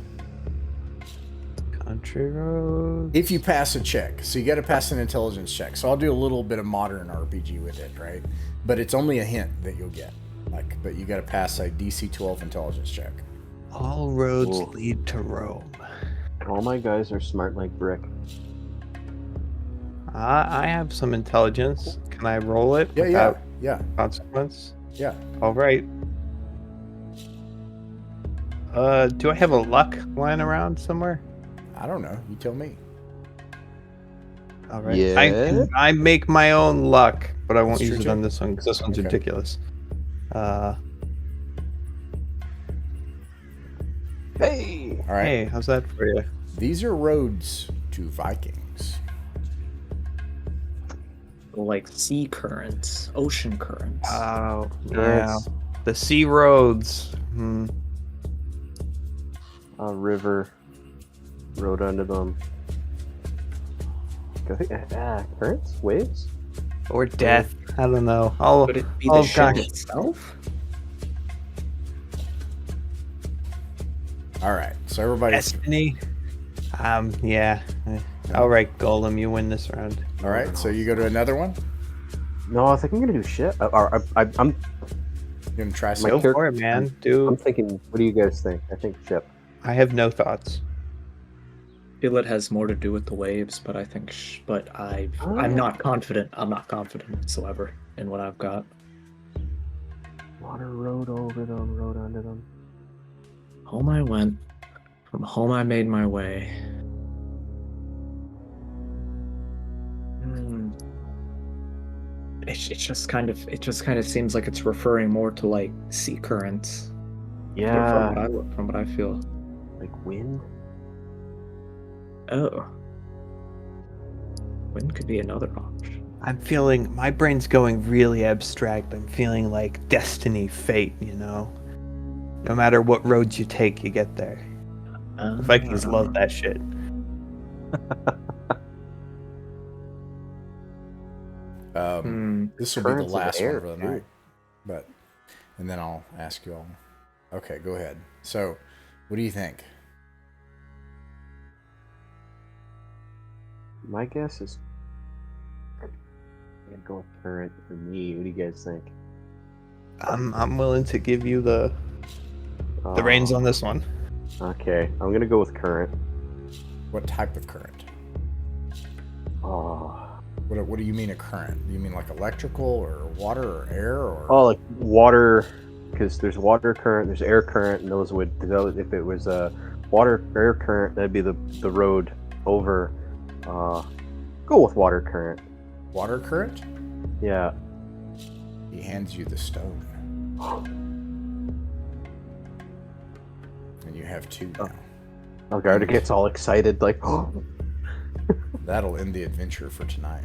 Country road. If you pass a check, so you got to pass an intelligence check. So I'll do a little bit of modern RPG with it, right? But it's only a hint that you'll get. But you got to pass a DC 12 intelligence check. All roads lead to Rome. All my guys are smart like brick. I have some intelligence. Can I roll it Yeah. consequence? Yeah. All right. Do I have a luck lying around somewhere? I don't know. You tell me. All right. Yeah. I make my own luck, but I won't That's use true it on too. this one because this one's Okay. ridiculous. Hey. All right. Hey, how's that for you? These are roads to Vikings. Like sea currents, ocean currents. Oh, yeah. Currents. The sea roads. River. Road under them. Currents? Waves? Or death. I don't know. Could it be the ship gosh. itself? All right. So everybody. Destiny. Yeah. All right, Golem, you win this round. All right. So you go to another one. No, I think I'm gonna do shit. I'm You're gonna try My something. Go character- for it, man. I'm Do. thinking. What do you guys think? I think ship. I have no thoughts. I feel it has more to do with the waves, but I think, I'm not confident. I'm not confident whatsoever in what I've got. Water road over them, road under them. Home I went. From home I made my way. It just kind of seems like it's referring more to like sea currents. Yeah, From what I feel. like wind. Oh. Wind could be another option. I'm feeling my brain's going really abstract. I'm feeling like destiny, fate, you know. No matter what roads you take, you get there. The Vikings love that shit. This will be the Currents of last air, one for the too. night. But, and then I'll ask you all. Okay, go ahead. So, what do you think? My guess is. I'm gonna go with current for me. What do you guys think? I'm willing to give you the reins on this one. Okay, I'm gonna go with current. What type of current? Oh, What do you mean a current? Do you mean like electrical or water or air or? like water, because there's water current, there's air current, and those if it was a water air current, that'd be the road over. Go with water current. Water current? Yeah. He hands you the stone. And you have two now. Oh, Garda gets all excited, like, That'll end the adventure for tonight.